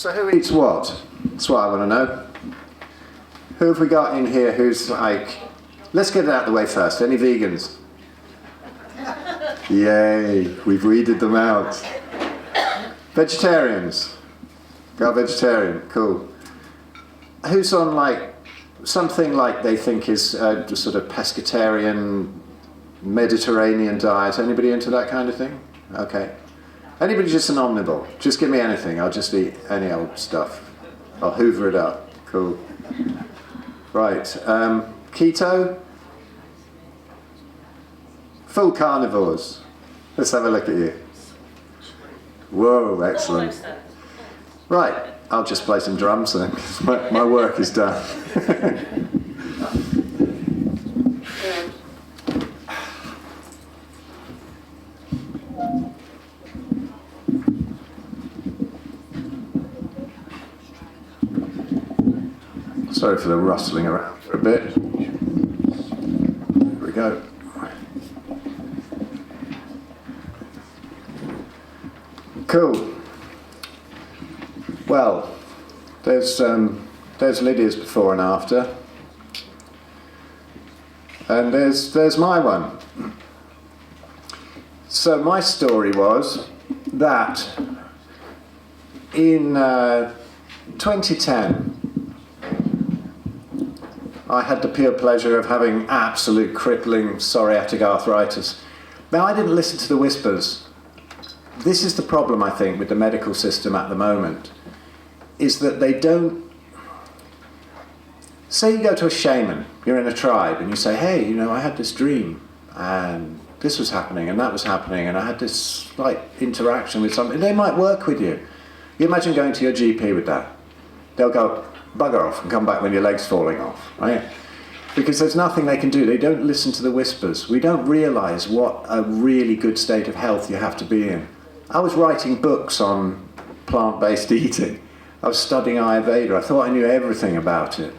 So who eats what? That's what I want to know. Who have we got in here who's like, let's get it out of the way first. Any vegans? Yay, we've weeded them out. Vegetarians? Got a vegetarian, cool. Who's on like, something like they think is a sort of pescatarian, Mediterranean diet? Anybody into that kind of thing? Okay. Anybody just an omnivore? Just give me anything, I'll just eat any old stuff. I'll hoover it up, cool. Right, keto? Full carnivores. Let's have a look at you. Whoa, excellent. Right, I'll just play some drums then, because my work is done. Sorry for the rustling around for a bit. Here we go. Cool. Well, there's Lydia's before and after, and there's my one. So my story was that in 2010. I had the pure pleasure of having absolute crippling psoriatic arthritis. Now, I didn't listen to the whispers. This is the problem, I think, with the medical system at the moment, is that they don't... Say you go to a shaman, you're in a tribe, and you say, hey, you know, I had this dream, and this was happening, and that was happening, and I had this slight interaction with something. They might work with you. You imagine going to your GP with that. They'll go, bugger off and come back when your leg's falling off, right? Because there's nothing they can do. They don't listen to the whispers. We don't realise what a really good state of health you have to be in. I was writing books on plant-based eating. I was studying Ayurveda. I thought I knew everything about it.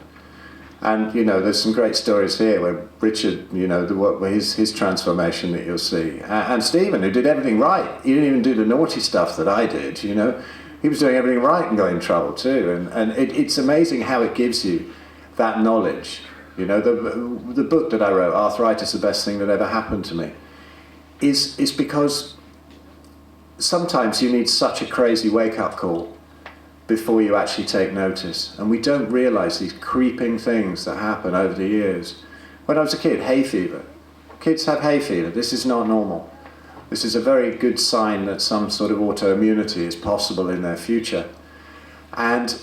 And, you know, there's some great stories here where Richard, you know, his transformation that you'll see. And Stephen, who did everything right. He didn't even do the naughty stuff that I did, you know. He was doing everything right and got in trouble too. And it's amazing how it gives you that knowledge. You know, the book that I wrote, Arthritis, the Best Thing That Ever Happened to Me, is because sometimes you need such a crazy wake-up call before you actually take notice. And we don't realise these creeping things that happen over the years. When I was a kid, hay fever. Kids have hay fever. This is not normal. This is a very good sign that some sort of autoimmunity is possible in their future. And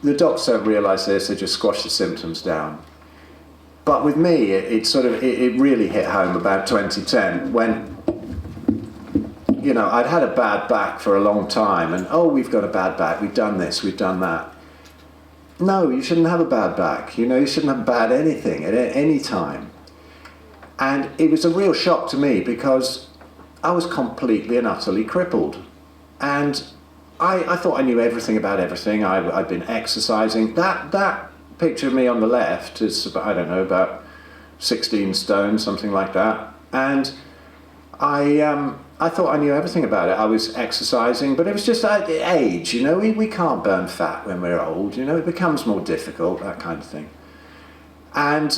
the docs don't realise this, they just squash the symptoms down. But with me, it really hit home about 2010 when, you know, I'd had a bad back for a long time and, oh, we've got a bad back, we've done this, we've done that. No, you shouldn't have a bad back, you know, you shouldn't have bad anything at any time. And it was a real shock to me because I was completely and utterly crippled. And I thought I knew everything about everything. I'd been exercising. That picture of me on the left is, I don't know, about 16 stone, something like that. And I thought I knew everything about it. I was exercising, but it was just age, you know. We can't burn fat when we're old, you know. It becomes more difficult, that kind of thing. And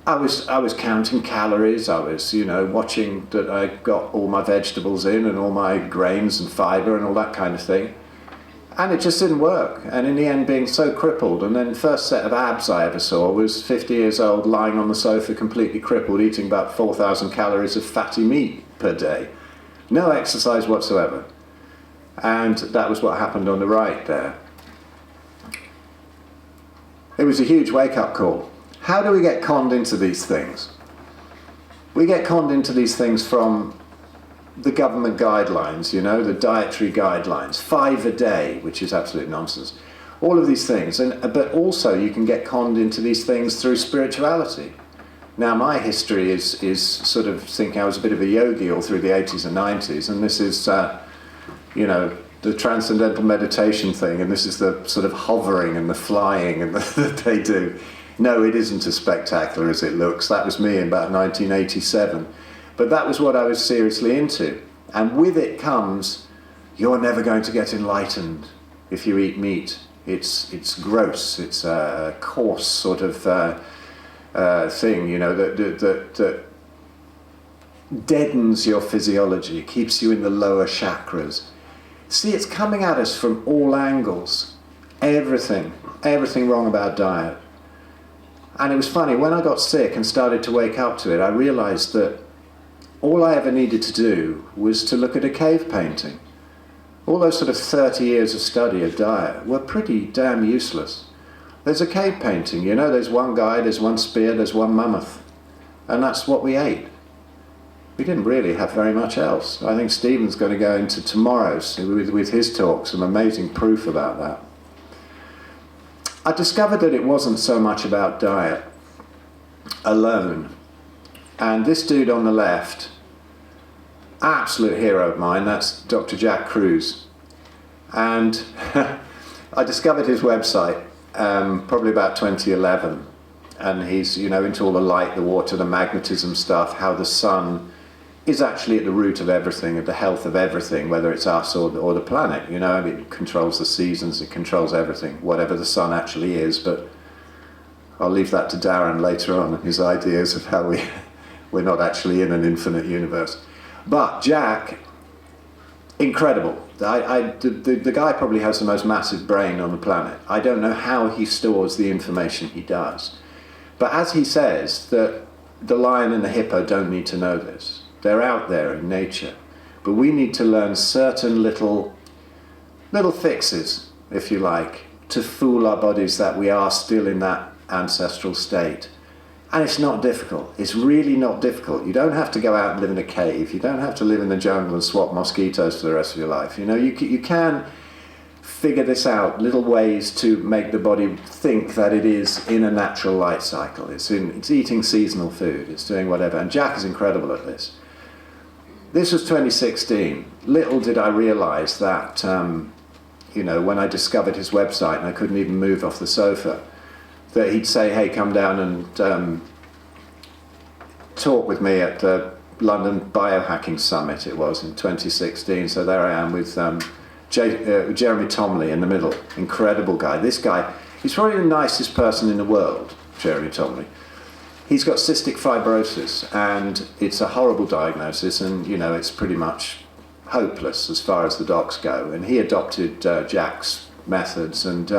I was counting calories. I was, you know, watching that I got all my vegetables in and all my grains and fibre and all that kind of thing. And it just didn't work. And in the end, being so crippled, and then the first set of abs I ever saw was 50 years old, lying on the sofa, completely crippled, eating about 4,000 calories of fatty meat per day. No exercise whatsoever. And that was what happened on the right there. It was a huge wake-up call. How do we get conned into these things? We get conned into these things from the government guidelines, you know, the dietary guidelines, 5 a day, which is absolute nonsense. All of these things, but also you can get conned into these things through spirituality. Now, my history is sort of thinking I was a bit of a yogi all through the 80s and 90s, and this is, you know, the transcendental meditation thing, and this is the sort of hovering and the flying and that they do. No, it isn't as spectacular as it looks. That was me in about 1987. But that was what I was seriously into. And with it comes, you're never going to get enlightened. if you eat meat. It's gross. It's a coarse sort of thing, you know, that deadens your physiology, keeps you in the lower chakras. See, it's coming at us from all angles. Everything wrong about diet. And it was funny, when I got sick and started to wake up to it, I realized that all I ever needed to do was to look at a cave painting. All those sort of 30 years of study of diet were pretty damn useless. There's a cave painting, you know, there's one guy, there's one spear, there's one mammoth. And that's what we ate. We didn't really have very much else. I think Stephen's going to go into tomorrow's, with his talk, some amazing proof about that. I discovered that it wasn't so much about diet alone. And this dude on the left, absolute hero of mine, that's Dr. Jack Kruse. And I discovered his website probably about 2011. And he's, you know, into all the light, the water, the magnetism stuff, how the sun is actually at the root of everything, of the health of everything, whether it's us or the planet. You know, I mean, it controls the seasons, it controls everything, whatever the sun actually is. But I'll leave that to Darren later on, his ideas of how we're not actually in an infinite universe. But Jack, incredible. The guy probably has the most massive brain on the planet. I don't know how he stores the information he does. But as he says, that the lion and the hippo don't need to know this. They're out there in nature. But we need to learn certain little fixes, if you like, to fool our bodies that we are still in that ancestral state. And it's not difficult. It's really not difficult. You don't have to go out and live in a cave. You don't have to live in the jungle and swat mosquitoes for the rest of your life. You know, you can figure this out, little ways to make the body think that it is in a natural light cycle. It's eating seasonal food. It's doing whatever. And Jack is incredible at this. This was 2016. Little did I realize that, you know, when I discovered his website and I couldn't even move off the sofa, that he'd say, hey, come down and talk with me at the London Biohacking Summit, it was, in 2016. So there I am with Jeremy Tomley in the middle. Incredible guy. This guy, he's probably the nicest person in the world, Jeremy Tomley. He's got cystic fibrosis, and it's a horrible diagnosis, and, you know, it's pretty much hopeless as far as the docs go. And he adopted Jack's methods, and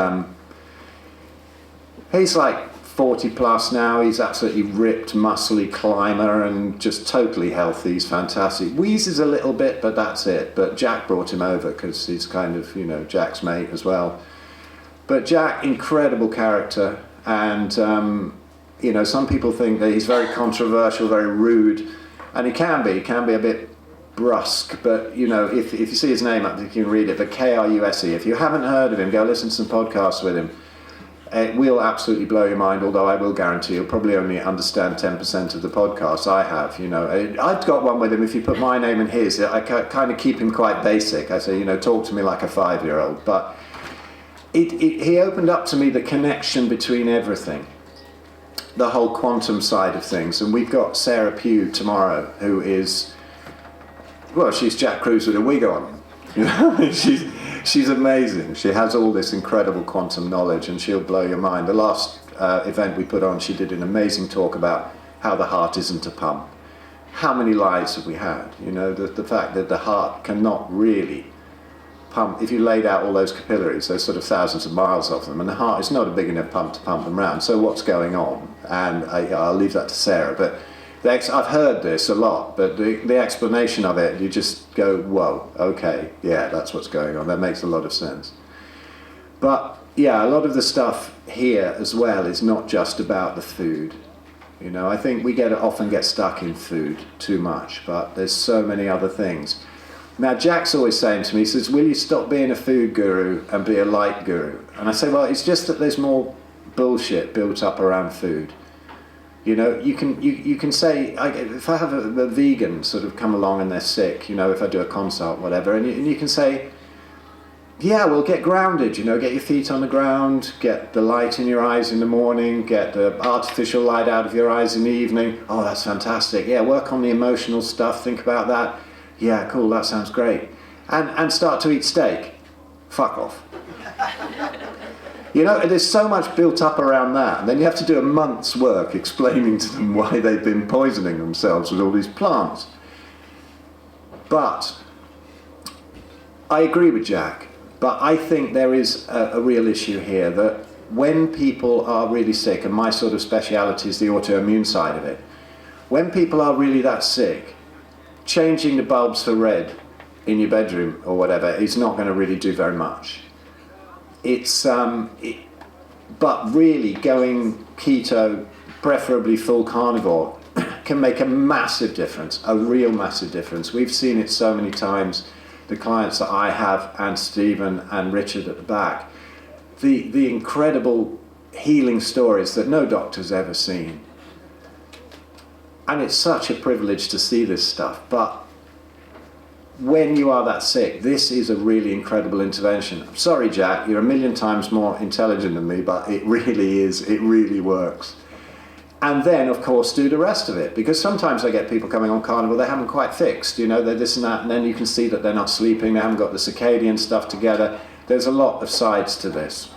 he's like 40 plus now. He's absolutely ripped, muscly climber and just totally healthy. He's fantastic. Wheezes a little bit, but that's it. But Jack brought him over because he's kind of, you know, Jack's mate as well. But Jack, incredible character. And, you know, some people think that he's very controversial, very rude. And he can be a bit brusque. But, you know, if you see his name up, you can read it. But Kruse. If you haven't heard of him, go listen to some podcasts with him. It will absolutely blow your mind, although I will guarantee you'll probably only understand 10% of the podcasts I have. You know, I've got one with him. If you put my name in his, I kind of keep him quite basic. I say, you know, talk to me like a 5-year-old. But he opened up to me the connection between everything, the whole quantum side of things. And we've got Sarah Pugh tomorrow, who is, well, she's Jack Kruse with a wig on. You know, she's amazing. She has all this incredible quantum knowledge, and she'll blow your mind. The last event we put on, she did an amazing talk about how the heart isn't a pump. How many lives have we had? You know, the fact that the heart cannot really pump. If you laid out all those capillaries, there's sort of thousands of miles of them, and the heart is not a big enough pump to pump them around. So what's going on? And I'll leave that to Sarah. But I've heard this a lot, but the explanation of it, you just go, whoa, okay, yeah, that's what's going on. That makes a lot of sense. But yeah, a lot of the stuff here as well is not just about the food. You know, I think we often get stuck in food too much, but there's so many other things. Now, Jack's always saying to me, he says, will you stop being a food guru and be a light guru? And I say, well, it's just that there's more bullshit built up around food. You know, you can say, if I have a vegan sort of come along and they're sick, you know, if I do a consult, whatever, and you can say, yeah, well, get grounded, you know, get your feet on the ground, get the light in your eyes in the morning, get the artificial light out of your eyes in the evening. Oh, that's fantastic. Yeah, work on the emotional stuff, think about that. Yeah, cool, that sounds great. And start to eat steak. Fuck off. You know, there's so much built up around that, and then you have to do a month's work explaining to them why they've been poisoning themselves with all these plants. But I agree with Jack, but I think there is a real issue here that when people are really sick, and my sort of speciality is the autoimmune side of it, when people are really that sick, changing the bulbs for red in your bedroom or whatever is not going to really do very much. But really going keto, preferably full carnivore, can make a massive difference, a real massive difference. We've seen it so many times, the clients that I have, and Stephen and Richard at the back, the incredible healing stories that no doctor's ever seen. And it's such a privilege to see this stuff, but when you are that sick, this is a really incredible intervention. I'm sorry, Jack, you're a million times more intelligent than me, but it really is, it really works. And then, of course, do the rest of it, because sometimes I get people coming on carnivore, they haven't quite fixed, you know, they're this and that, and then you can see that they're not sleeping, they haven't got the circadian stuff together. There's a lot of sides to this.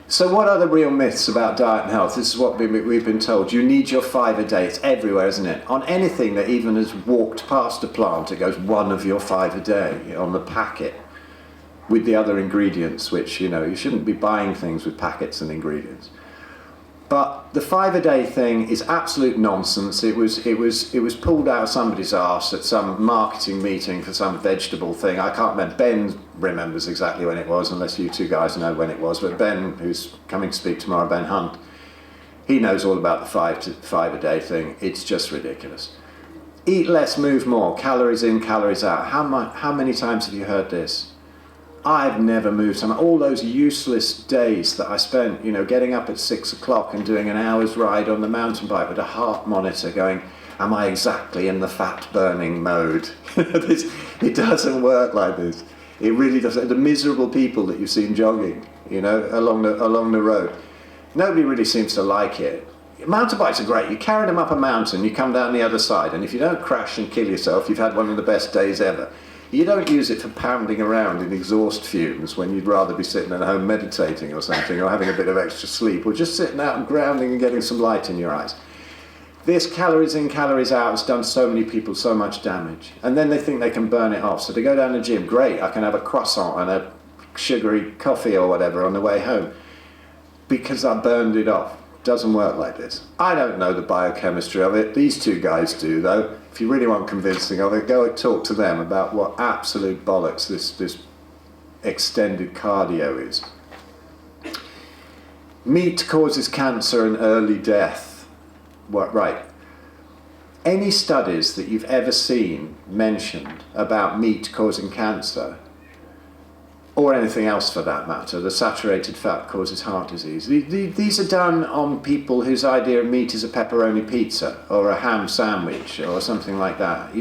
So what are the real myths about diet and health? This is what we've been told. You need your 5 a day. It's everywhere, isn't it? On anything that even has walked past a plant, it goes 1 of your 5 a day on the packet with the other ingredients, which, you know, you shouldn't be buying things with packets and ingredients. But the 5 a day thing is absolute nonsense. It was pulled out of somebody's arse at some marketing meeting for some vegetable thing. I can't remember. Ben remembers exactly when it was, unless you two guys know when it was. But Ben, who's coming to speak tomorrow, Ben Hunt, he knows all about the 5 a day thing. It's just ridiculous. Eat less, move more. Calories in, calories out. How many times have you heard this? I've never moved. All those useless days that I spent, you know, getting up at 6 o'clock and doing an hour's ride on the mountain bike with a heart monitor going, am I exactly in the fat burning mode? It doesn't work like this. It really doesn't. The miserable people that you've seen jogging, you know, along the road, nobody really seems to like it. Mountain bikes are great. You carry them up a mountain, you come down the other side, and if you don't crash and kill yourself, you've had one of the best days ever. You don't use it for pounding around in exhaust fumes when you'd rather be sitting at home meditating or something, or having a bit of extra sleep, or just sitting out and grounding and getting some light in your eyes. This calories in, calories out has done so many people so much damage. And then they think they can burn it off. So they go down the gym, great, I can have a croissant and a sugary coffee or whatever on the way home, because I burned it off. Doesn't work like this. I don't know the biochemistry of it. These two guys do, though. If you really want convincing of it, go and talk to them about what absolute bollocks this extended cardio is. Meat causes cancer and early death. What, right. Any studies that you've ever seen mentioned about meat causing cancer, or anything else for that matter, the saturated fat causes heart disease. These are done on people whose idea of meat is a pepperoni pizza or a ham sandwich or something like that.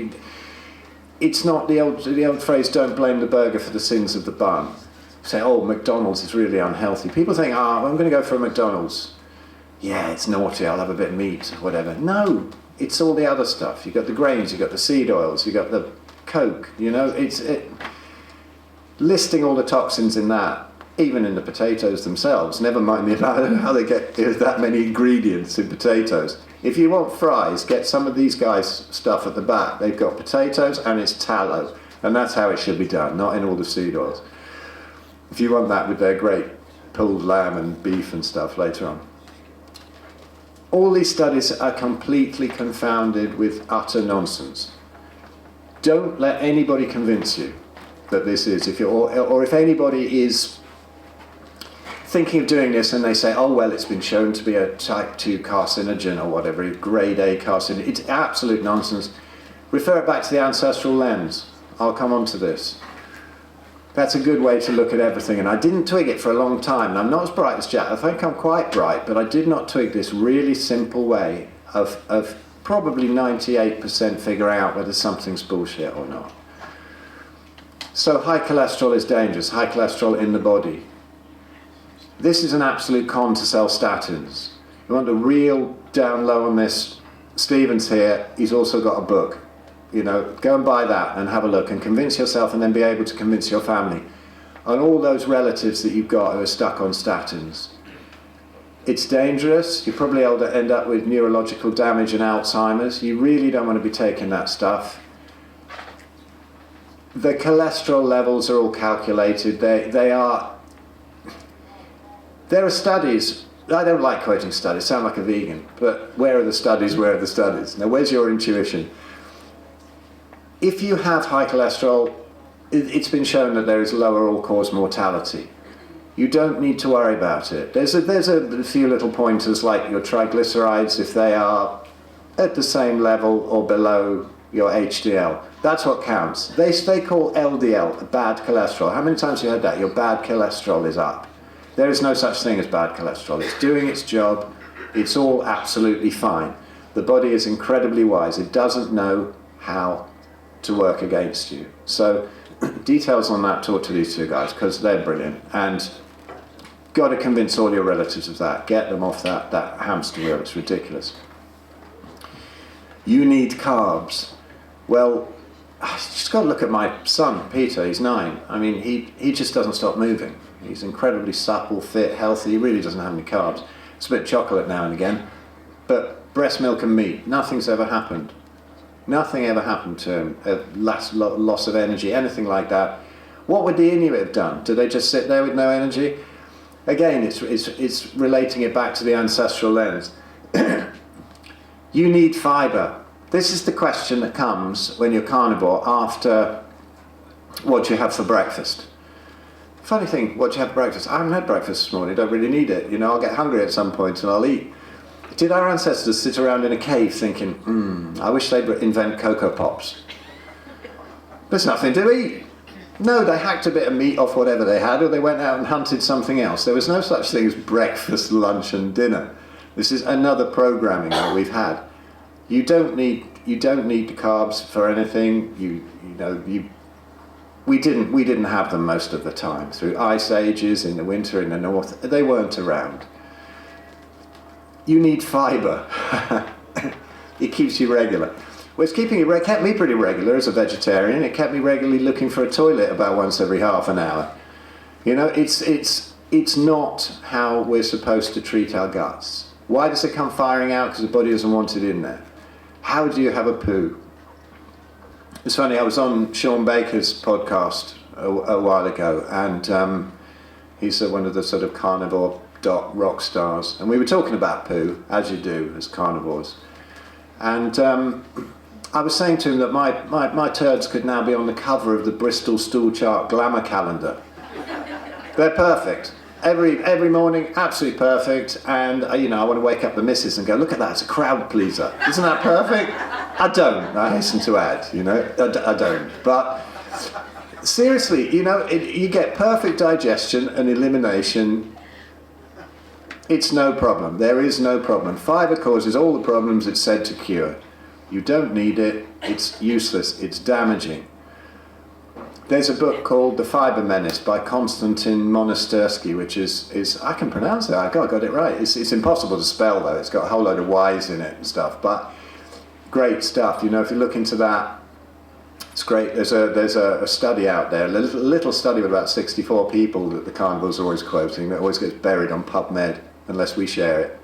It's not the old phrase, don't blame the burger for the sins of the bun. Say, oh, McDonald's is really unhealthy. People think, I'm going to go for a McDonald's. Yeah, it's naughty, I'll have a bit of meat or whatever. No, it's all the other stuff. You've got the grains, you've got the seed oils, you've got the Coke, you know, listing all the toxins in that, even in the potatoes themselves, never mind how they get that many ingredients in potatoes. If you want fries, get some of these guys' stuff at the back. They've got potatoes and it's tallow, and that's how it should be done, not in all the seed oils. If you want that with their great pulled lamb and beef and stuff later on. All these studies are completely confounded with utter nonsense. Don't let anybody convince you that this is, or if anybody is thinking of doing this and they say, oh well, it's been shown to be a type 2 carcinogen or whatever, grade A carcinogen, it's absolute nonsense. Refer it back to the ancestral lens. I'll come on to this. That's a good way to look at everything, and I didn't twig it for a long time, and I'm not as bright as Jack. I think I'm quite bright, but I did not twig this really simple way of probably 98% figure out whether something's bullshit or not. So high cholesterol is dangerous, high cholesterol in the body. This is an absolute con to sell statins. You want a real down low on this, Stephen's here, he's also got a book. You know, go and buy that and have a look and convince yourself, and then be able to convince your family. on all those relatives that you've got who are stuck on statins. It's dangerous. You probably end up with neurological damage and Alzheimer's. You really don't want to be taking that stuff. The cholesterol levels are all calculated. There are studies. I don't like quoting studies, sound like a vegan, but where are the studies, where are the studies? Now, where's your intuition? If you have high cholesterol, it's been shown that there is lower all-cause mortality. You don't need to worry about it. There's a few little pointers like your triglycerides, if they are at the same level or below your HDL. That's what counts. They call LDL bad cholesterol. How many times have you heard that? Your bad cholesterol is up. There is no such thing as bad cholesterol. It's doing its job. It's all absolutely fine. The body is incredibly wise. It doesn't know how to work against you. So details on that, talk to these two guys because they're brilliant. And got to convince all your relatives of that. Get them off that hamster wheel. It's ridiculous. You need carbs. Well, I just got to look at my son, Peter. He's 9. I mean, he just doesn't stop moving. He's incredibly supple, fit, healthy. He really doesn't have any carbs. It's a bit of chocolate now and again. But breast milk and meat, nothing's ever happened. Nothing ever happened to him. Loss of energy, anything like that. What would the Inuit have done? Did they just sit there with no energy? Again, it's relating it back to the ancestral lens. You need fibre. This is the question that comes when you're carnivore after what do you have for breakfast. Funny thing, what do you have for breakfast? I haven't had breakfast this morning, don't really need it. I'll get hungry at some point and I'll eat. Did our ancestors sit around in a cave thinking, I wish they'd invent Cocoa Pops? There's nothing to eat. No, they hacked a bit of meat off whatever they had, or they went out and hunted something else. There was no such thing as breakfast, lunch and dinner. This is another programming that we've had. You don't need the carbs for anything. We didn't have them most of the time. Through ice ages in the winter in the north, they weren't around. You need fibre. It keeps you regular. Well, it kept me pretty regular as a vegetarian. It kept me regularly looking for a toilet about once every half an hour. It's not how we're supposed to treat our guts. Why does it come firing out? Because the body doesn't want it in there. How do you have a poo? It's funny, I was on Sean Baker's podcast a while ago, and he's one of the sort of carnivore rock stars, and we were talking about poo, as you do as carnivores. And I was saying to him that my turds could now be on the cover of the Bristol Stool Chart Glamour calendar. They're perfect. Every morning, absolutely perfect. And I want to wake up the missus and go, look at that, it's a crowd pleaser. Isn't that perfect? I don't. I hasten to add, I don't. But seriously, you get perfect digestion and elimination. It's no problem. There is no problem. Fibre causes all the problems it's said to cure. You don't need it. It's useless. It's damaging. There's a book called The Fibre Menace by Konstantin Monastersky, which is I can pronounce it. I got it right. It's impossible to spell though. It's got a whole load of Y's in it and stuff. But great stuff. If you look into that, it's great. There's a study out there, a little study with about 64 people that the carnivore's always quoting, that always gets buried on PubMed unless we share it.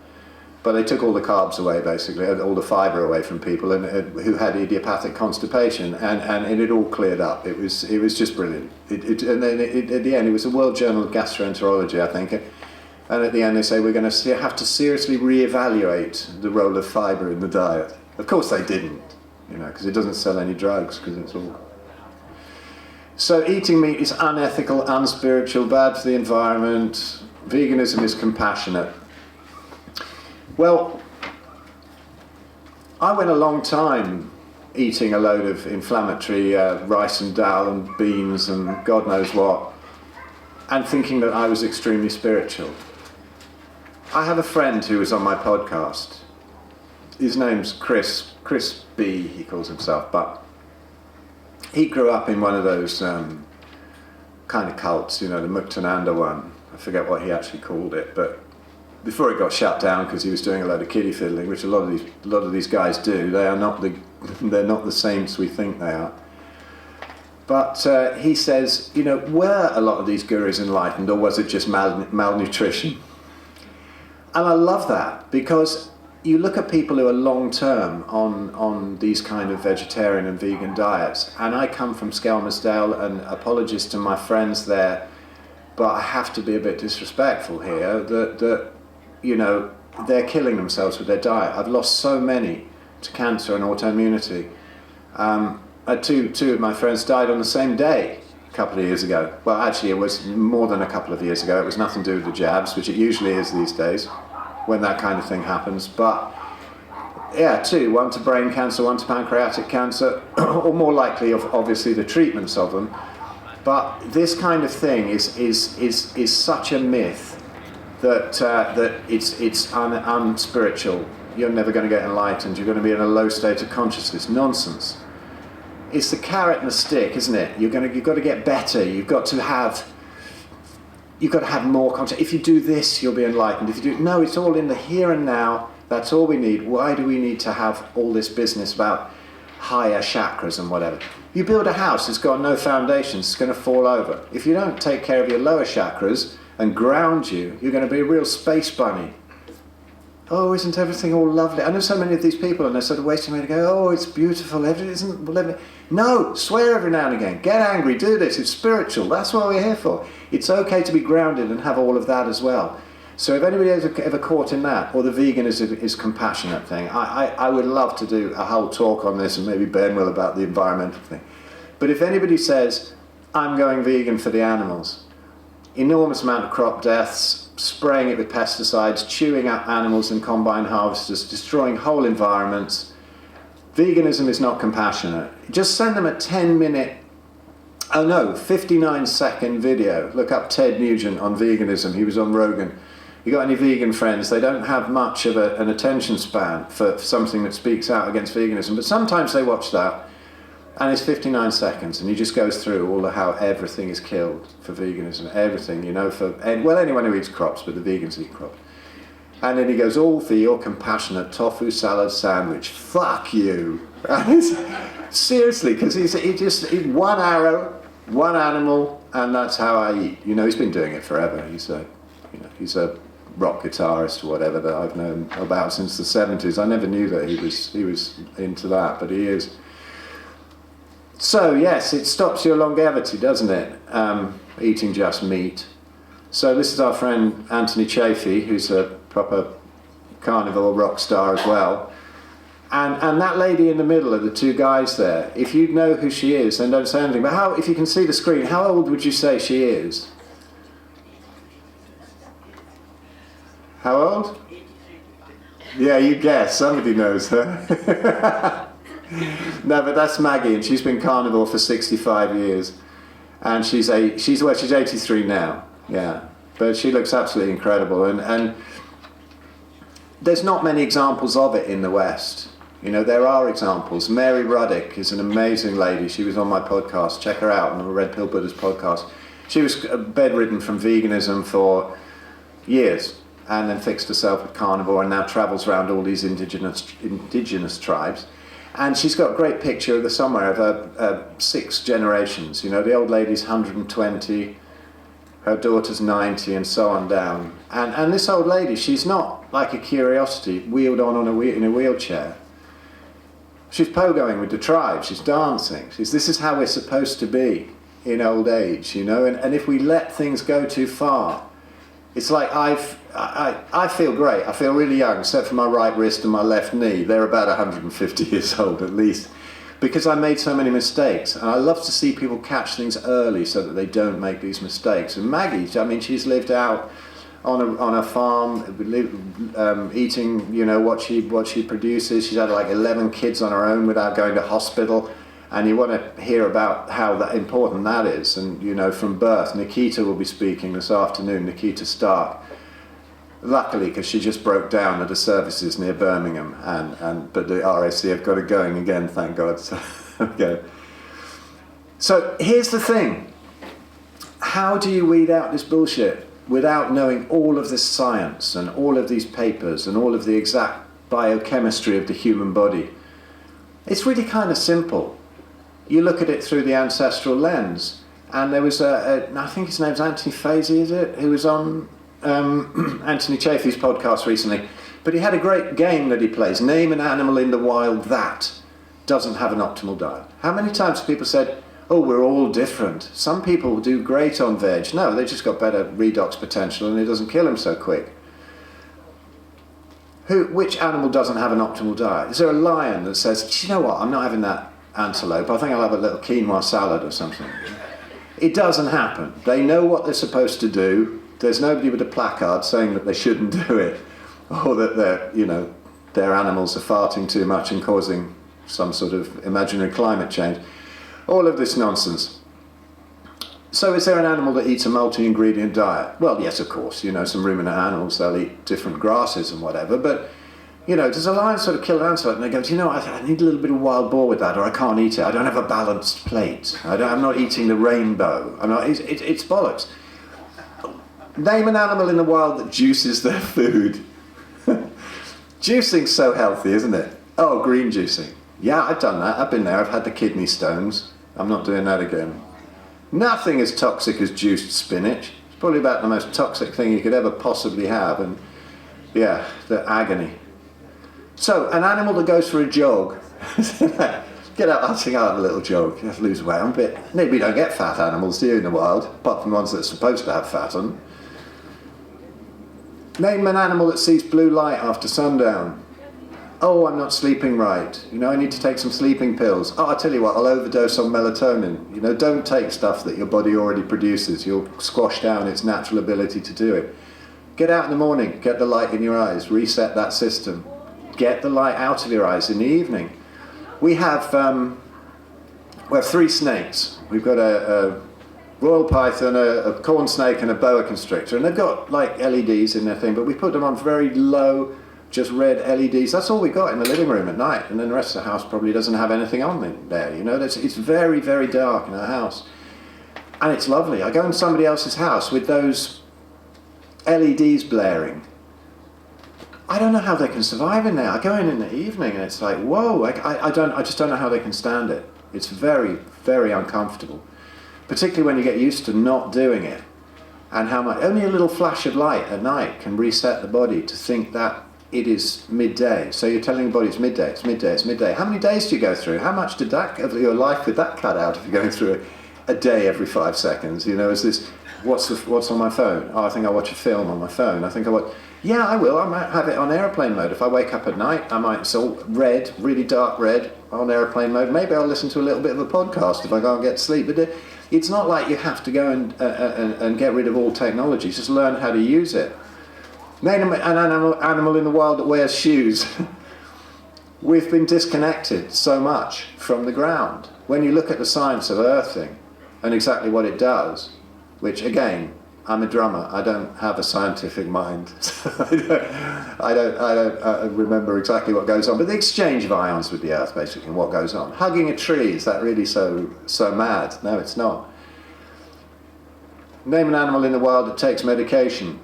But they took all the carbs away, basically, all the fibre away from people who had idiopathic constipation, and it all cleared up. It was just brilliant. And then at the end, it was a World Journal of Gastroenterology, I think. And at the end, they say we're going to have to seriously reevaluate the role of fibre in the diet. Of course, they didn't, because it doesn't sell any drugs, because it's all. So eating meat is unethical, unspiritual, bad for the environment. Veganism is compassionate. Well, I went a long time eating a load of inflammatory rice and dal and beans and God knows what, and thinking that I was extremely spiritual. I have a friend who was on my podcast. His name's Chris B, he calls himself, but he grew up in one of those kind of cults, the Muktananda one. I forget what he actually called it, but before it got shut down because he was doing a load of kiddie fiddling, which a lot of these guys do. They're not the saints we think they are. But he says, were a lot of these gurus enlightened, or was it just malnutrition? And I love that, because you look at people who are long-term on these kind of vegetarian and vegan diets, and I come from Skelmersdale, and apologies to my friends there, but I have to be a bit disrespectful here, that they're killing themselves with their diet. I've lost so many to cancer and autoimmunity. Two of my friends died on the same day a couple of years ago. Well, actually, it was more than a couple of years ago. It was nothing to do with the jabs, which it usually is these days when that kind of thing happens. But yeah, two, one to brain cancer, one to pancreatic cancer, or more likely, obviously, the treatments of them. But this kind of thing is such a myth that it's unspiritual. You're never going to get enlightened. You're going to be in a low state of consciousness. Nonsense. It's the carrot and the stick, isn't it? You've got to get better. You've got to have more content. If you do this, you'll be enlightened. If you do, no, it's all in the here and now. That's all we need. Why do we need to have all this business about higher chakras and whatever? You build a house, it's got no foundations, it's going to fall over. If you don't take care of your lower chakras and ground you, you're going to be a real space bunny. Oh, isn't everything all lovely? I know so many of these people, and they're sort of wasting away to go, oh, it's beautiful, everything isn't lovely. No, swear every now and again, get angry, do this, it's spiritual, that's what we're here for. It's okay to be grounded and have all of that as well. So if anybody is ever caught in that, or the vegan is compassionate thing, I would love to do a whole talk on this, and maybe Ben will, about the environmental thing. But if anybody says, I'm going vegan for the animals, enormous amount of crop deaths, spraying it with pesticides, chewing up animals in combine harvesters, destroying whole environments. Veganism is not compassionate. Just send them a 59-second video. Look up Ted Nugent on veganism. He was on Rogan. You got any vegan friends? They don't have much of an attention span for something that speaks out against veganism, but sometimes they watch that, and it's 59 seconds, and he just goes through all of how everything is killed for veganism, everything, anyone who eats crops, but the vegans eat crops. And then he goes, all for your compassionate tofu salad sandwich. Fuck you. Seriously, because he's one arrow, one animal, and that's how I eat. He's been doing it forever. He's a rock guitarist or whatever that I've known about since the 70s. I never knew that he was into that, but he is. So yes, it stops your longevity, doesn't it? Eating just meat. So this is our friend Anthony Chaffee, who's a proper carnivore rock star as well. And that lady in the middle are the two guys there. If you know who she is, then don't say anything. But if you can see the screen, how old would you say she is? How old? Yeah, you guess. Somebody knows her. No, but that's Maggie, and she's been carnivore for 65 years. And she's 83 now. Yeah. But she looks absolutely incredible. And there's not many examples of it in the West. There are examples. Mary Ruddick is an amazing lady. She was on my podcast. Check her out on the Red Pill Buddhist podcast. She was bedridden from veganism for years, and then fixed herself with carnivore, and now travels around all these indigenous tribes. And she's got a great picture of somewhere of her 6 generations. The old lady's 120, her daughter's 90, and so on down. And this old lady, she's not like a curiosity wheeled in a wheelchair. She's pogoing with the tribe. She's dancing. This is how we're supposed to be in old age, And if we let things go too far, it's like I feel great. I feel really young, except for my right wrist and my left knee. They're about 150 years old at least, because I made so many mistakes. And I love to see people catch things early so that they don't make these mistakes. And Maggie, she's lived out on a farm, eating, what she produces. She's had like 11 kids on her own without going to hospital. And you want to hear about how important that is. And, from birth, Nikita will be speaking this afternoon, Nikita Stark. Luckily, because she just broke down at a services near Birmingham. But the RAC have got it going again, thank God. So here's the thing. How do you weed out this bullshit without knowing all of this science and all of these papers and all of the exact biochemistry of the human body? It's really kind of simple. you look at it through the ancestral lens. And there was I think his name's Anthony Fazey, is it? Who was on Anthony Chaffee's podcast recently. But he had a great game that he plays. Name an animal in the wild that doesn't have an optimal diet. How many times have people said, oh, we're all different. Some people do great on veg. No, they just got better redox potential and it doesn't kill them so quick. Which animal doesn't have an optimal diet? Is there a lion that says, do you know what, I'm not having that antelope, I think I'll have a little quinoa salad or something? It doesn't happen. They know what they're supposed to do. There's nobody with a placard saying that they shouldn't do it, or that their animals are farting too much and causing some sort of imaginary climate change. All of this nonsense. So is there an animal that eats a multi-ingredient diet? Well, yes, of course. Some ruminant animals, they'll eat different grasses and whatever, but does a lion sort of kill an antelope and they go, I need a little bit of wild boar with that, or I can't eat it. I don't have a balanced plate. I'm not eating the rainbow. It's bollocks. Name an animal in the wild that juices their food. Juicing's so healthy, isn't it? Oh, green juicing. Yeah, I've done that. I've been there. I've had the kidney stones. I'm not doing that again. Nothing as toxic as juiced spinach. It's probably about the most toxic thing you could ever possibly have. And yeah, the agony. So, an animal that goes for a jog. Get out, I think I'll have a little jog. You have to lose weight. Maybe you don't get fat animals, do you, in the wild? Apart from the ones that are supposed to have fat on them. Name an animal that sees blue light after sundown. Oh, I'm not sleeping right. I need to take some sleeping pills. Oh, I tell you what, I'll overdose on melatonin. Don't take stuff that your body already produces. You'll squash down its natural ability to do it. Get out in the morning, get the light in your eyes, reset that system. Get the light out of your eyes in the evening. We have 3 snakes. We've got a royal python, a corn snake and a boa constrictor, and they've got like LEDs in their thing, but we put them on very low, just red LEDs. That's all we got in the living room at night, and then the rest of the house probably doesn't have anything on in there. It's very, very dark in our house, and it's lovely. I go in somebody else's house with those LEDs blaring. I don't know how they can survive in there. I go in the evening and it's like, whoa, I just don't know how they can stand it. It's very, very uncomfortable. Particularly when you get used to not doing it. And how much, only a little flash of light at night can reset the body to think that it is midday. So you're telling the body it's midday, it's midday, it's midday. How many days do you go through? How much did of your life with that cut out if you're going through a day every 5 seconds? Is this, what's on my phone? Oh, I think I'll watch a film on my phone. I think I'll watch... Yeah, I will. I might have it on airplane mode. If I wake up at night, it's all red, really dark red, on airplane mode. Maybe I'll listen to a little bit of a podcast if I can't get to sleep. But it's not like you have to go and get rid of all technology. Just learn how to use it. Name an animal in the wild that wears shoes. We've been disconnected so much from the ground. When you look at the science of earthing and exactly what it does, which again, I'm a drummer. I don't have a scientific mind. I don't remember exactly what goes on. But the exchange of ions with the earth, basically, and what goes on. Hugging a tree, is that really so mad? No, it's not. Name an animal in the wild that takes medication.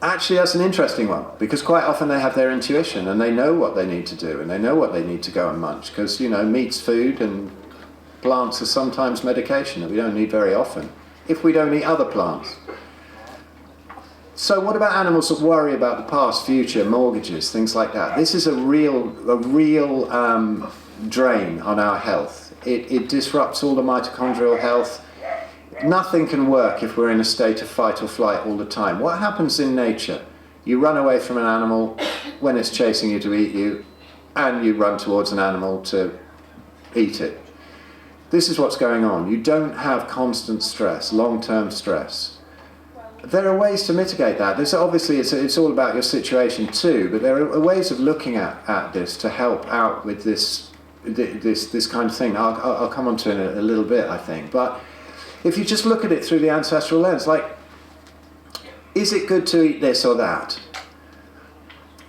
Actually, that's an interesting one, because quite often they have their intuition and they know what they need to do and they know what they need to go and munch, because, meat's food and plants are sometimes medication that we don't need very often, if we don't eat other plants. So what about animals that worry about the past, future, mortgages, things like that? This is a real drain on our health. It disrupts all the mitochondrial health. Nothing can work if we're in a state of fight or flight all the time. What happens in nature? You run away from an animal when it's chasing you to eat you, and you run towards an animal to eat it. This is what's going on. You don't have constant stress, long-term stress. There are ways to mitigate that. Obviously, it's all about your situation too, but there are ways of looking at this to help out with this kind of thing. I'll come on to it in a little bit, I think. But if you just look at it through the ancestral lens, like, is it good to eat this or that?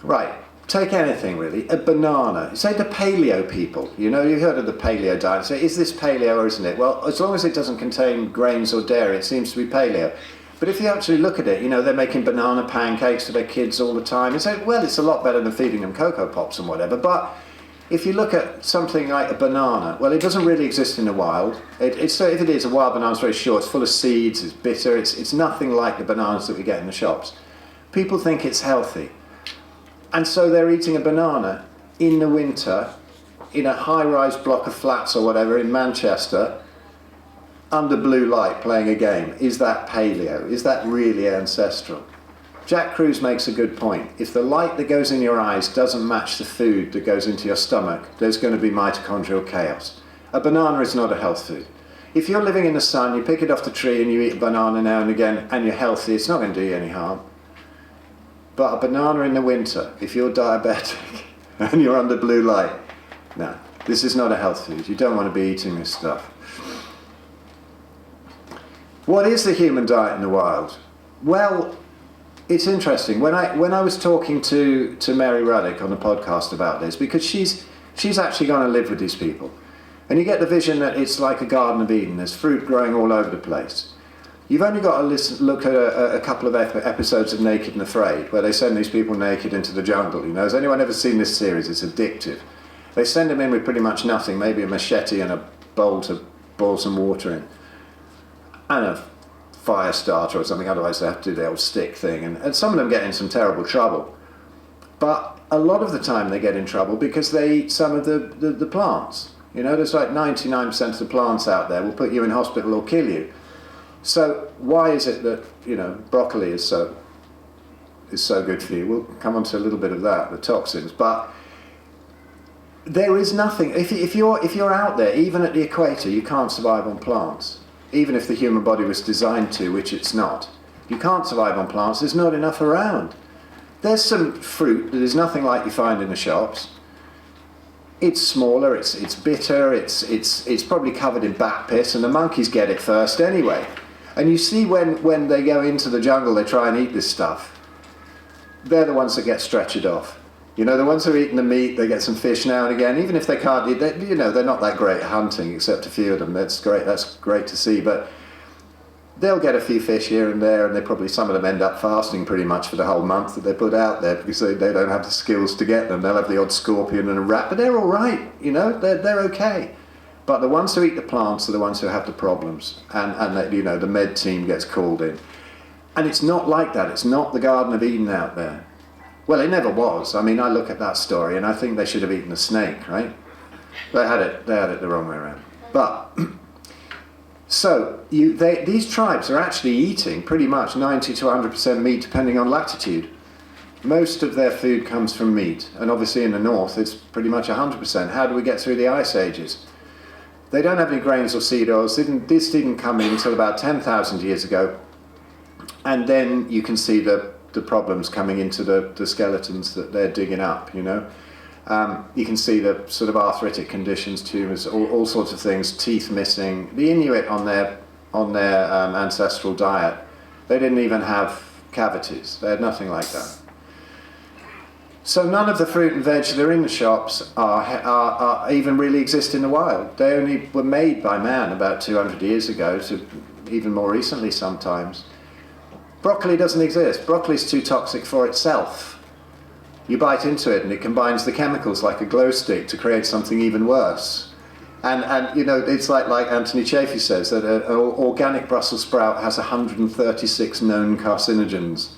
Right. Take anything really, a banana. Say the paleo people, you've heard of the paleo diet. Say, is this paleo or isn't it? Well, as long as it doesn't contain grains or dairy, it seems to be paleo. But if you actually look at it, they're making banana pancakes for their kids all the time. You say, well, it's a lot better than feeding them Cocoa Pops and whatever. But if you look at something like a banana, well, it doesn't really exist in the wild. If it is, a wild banana is very short, it's full of seeds, it's bitter, it's nothing like the bananas that we get in the shops. People think it's healthy. And so they're eating a banana in the winter, in a high-rise block of flats or whatever in Manchester, under blue light playing a game. Is that paleo? Is that really ancestral? Jack Kruse makes a good point. If the light that goes in your eyes doesn't match the food that goes into your stomach, there's going to be mitochondrial chaos. A banana is not a health food. If you're living in the sun, you pick it off the tree and you eat a banana now and again, and you're healthy, it's not going to do you any harm. But a banana in the winter, if you're diabetic and you're under blue light, no, this is not a health food. You don't want to be eating this stuff. What is the human diet in the wild? Well, it's interesting. When I was talking to Mary Ruddick on the podcast about this, because she's actually going to live with these people, and you get the vision that it's like a Garden of Eden. There's fruit growing all over the place. You've only got to look at a couple of episodes of Naked and Afraid, where they send these people naked into the jungle. You know, has anyone ever seen this series? It's addictive. They send them in with pretty much nothing, maybe a machete and a bowl to boil some water in, and a fire starter or something, otherwise they have to do the old stick thing, and some of them get in some terrible trouble. But a lot of the time they get in trouble because they eat some of the plants. You know, there's like 99% of the plants out there will put you in hospital or kill you. So why is it that, you know, broccoli is so good for you? We'll come on to a little bit of that, the toxins. But there is nothing, if you're out there, even at the equator, you can't survive on plants. Even if the human body was designed to, which it's not. You can't survive on plants, there's not enough around. There's some fruit that is nothing like you find in the shops. It's smaller, it's bitter, it's probably covered in bat piss, and the monkeys get it first anyway. And you see when they go into the jungle, they try and eat this stuff. They're the ones that get stretchered off. You know, the ones who are eating the meat, they get some fish now and again, even if they can't eat, you know, they're not that great at hunting, except a few of them. That's great to see, but they'll get a few fish here and there, and some of them end up fasting pretty much for the whole month that they put out there, because they don't have the skills to get them. They'll have the odd scorpion and a rat, but they're all right, you know, they're okay. But the ones who eat the plants are the ones who have the problems, and you know, the med team gets called in. And it's not like that, it's not the Garden of Eden out there. Well, it never was. I mean, I look at that story and I think they should have eaten a snake, right? They had it the wrong way around. But, so, these tribes are actually eating pretty much 90 to 100% meat, depending on latitude. Most of their food comes from meat, and obviously in the north it's pretty much 100%. How do we get through the ice ages? They don't have any grains or seed oils. This didn't come in until about 10,000 years ago. And then you can see the problems coming into the skeletons that they're digging up, you know. You can see the sort of arthritic conditions, tumours, all sorts of things, teeth missing. The Inuit on their ancestral diet, they didn't even have cavities. They had nothing like that. So none of the fruit and veg that are in the shops are even really exist in the wild. They only were made by man about 200 years ago, to even more recently sometimes. Broccoli doesn't exist. Broccoli's too toxic for itself. You bite into it and it combines the chemicals like a glow stick to create something even worse. And you know, it's like Anthony Chaffee says, that an organic Brussels sprout has 136 known carcinogens.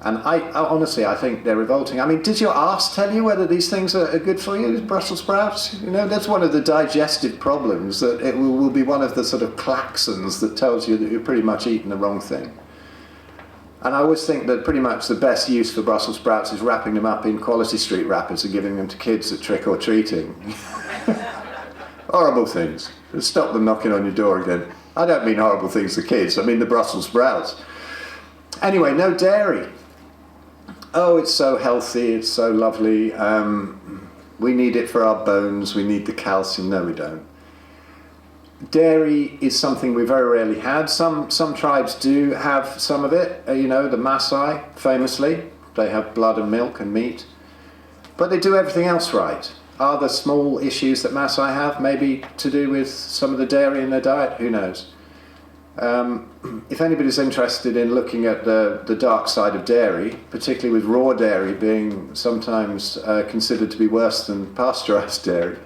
And I honestly, I think they're revolting. I mean, did your arse tell you whether these things are good for you, Brussels sprouts? You know, that's one of the digestive problems, that it will be one of the sort of klaxons that tells you that you're pretty much eating the wrong thing. And I always think that pretty much the best use for Brussels sprouts is wrapping them up in Quality Street wrappers and giving them to kids at trick-or-treating. Horrible things. Stop them knocking on your door again. I don't mean horrible things to kids, I mean the Brussels sprouts. Anyway, no dairy. Oh, it's so healthy, it's so lovely. We need it for our bones, we need the calcium. No, we don't. Dairy is something we very rarely had. Some tribes do have some of it. You know, the Maasai, famously, they have blood and milk and meat. But they do everything else right. Are there small issues that Maasai have, maybe to do with some of the dairy in their diet? Who knows? If anybody's interested in looking at the dark side of dairy, particularly with raw dairy being sometimes considered to be worse than pasteurized dairy,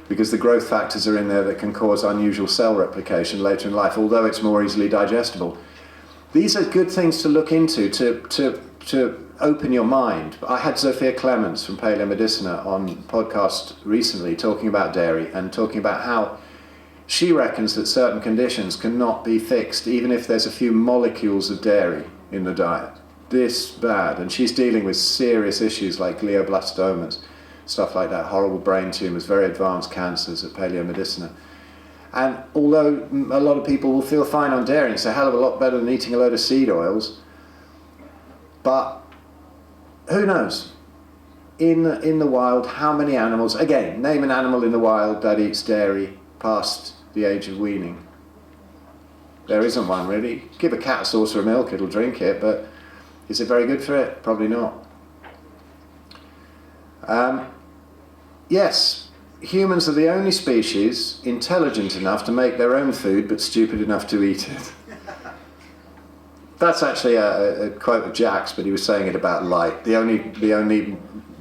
because the growth factors are in there that can cause unusual cell replication later in life, although it's more easily digestible. These are good things to look into to open your mind. I had Zofia Clements from Paleomedicina on podcast recently talking about dairy and talking about how she reckons that certain conditions cannot be fixed even if there's a few molecules of dairy in the diet. This bad. And she's dealing with serious issues like glioblastomas, stuff like that, horrible brain tumours, very advanced cancers at Paleomedicina. And although a lot of people will feel fine on dairy, it's a hell of a lot better than eating a load of seed oils, but who knows? In the wild, how many animals, again, name an animal in the wild that eats dairy past the age of weaning. There isn't one really. Give a cat a saucer of milk, it'll drink it, but is it very good for it? Probably not. Yes, humans are the only species intelligent enough to make their own food but stupid enough to eat it. That's actually a quote of Jack's, but he was saying it about light. The only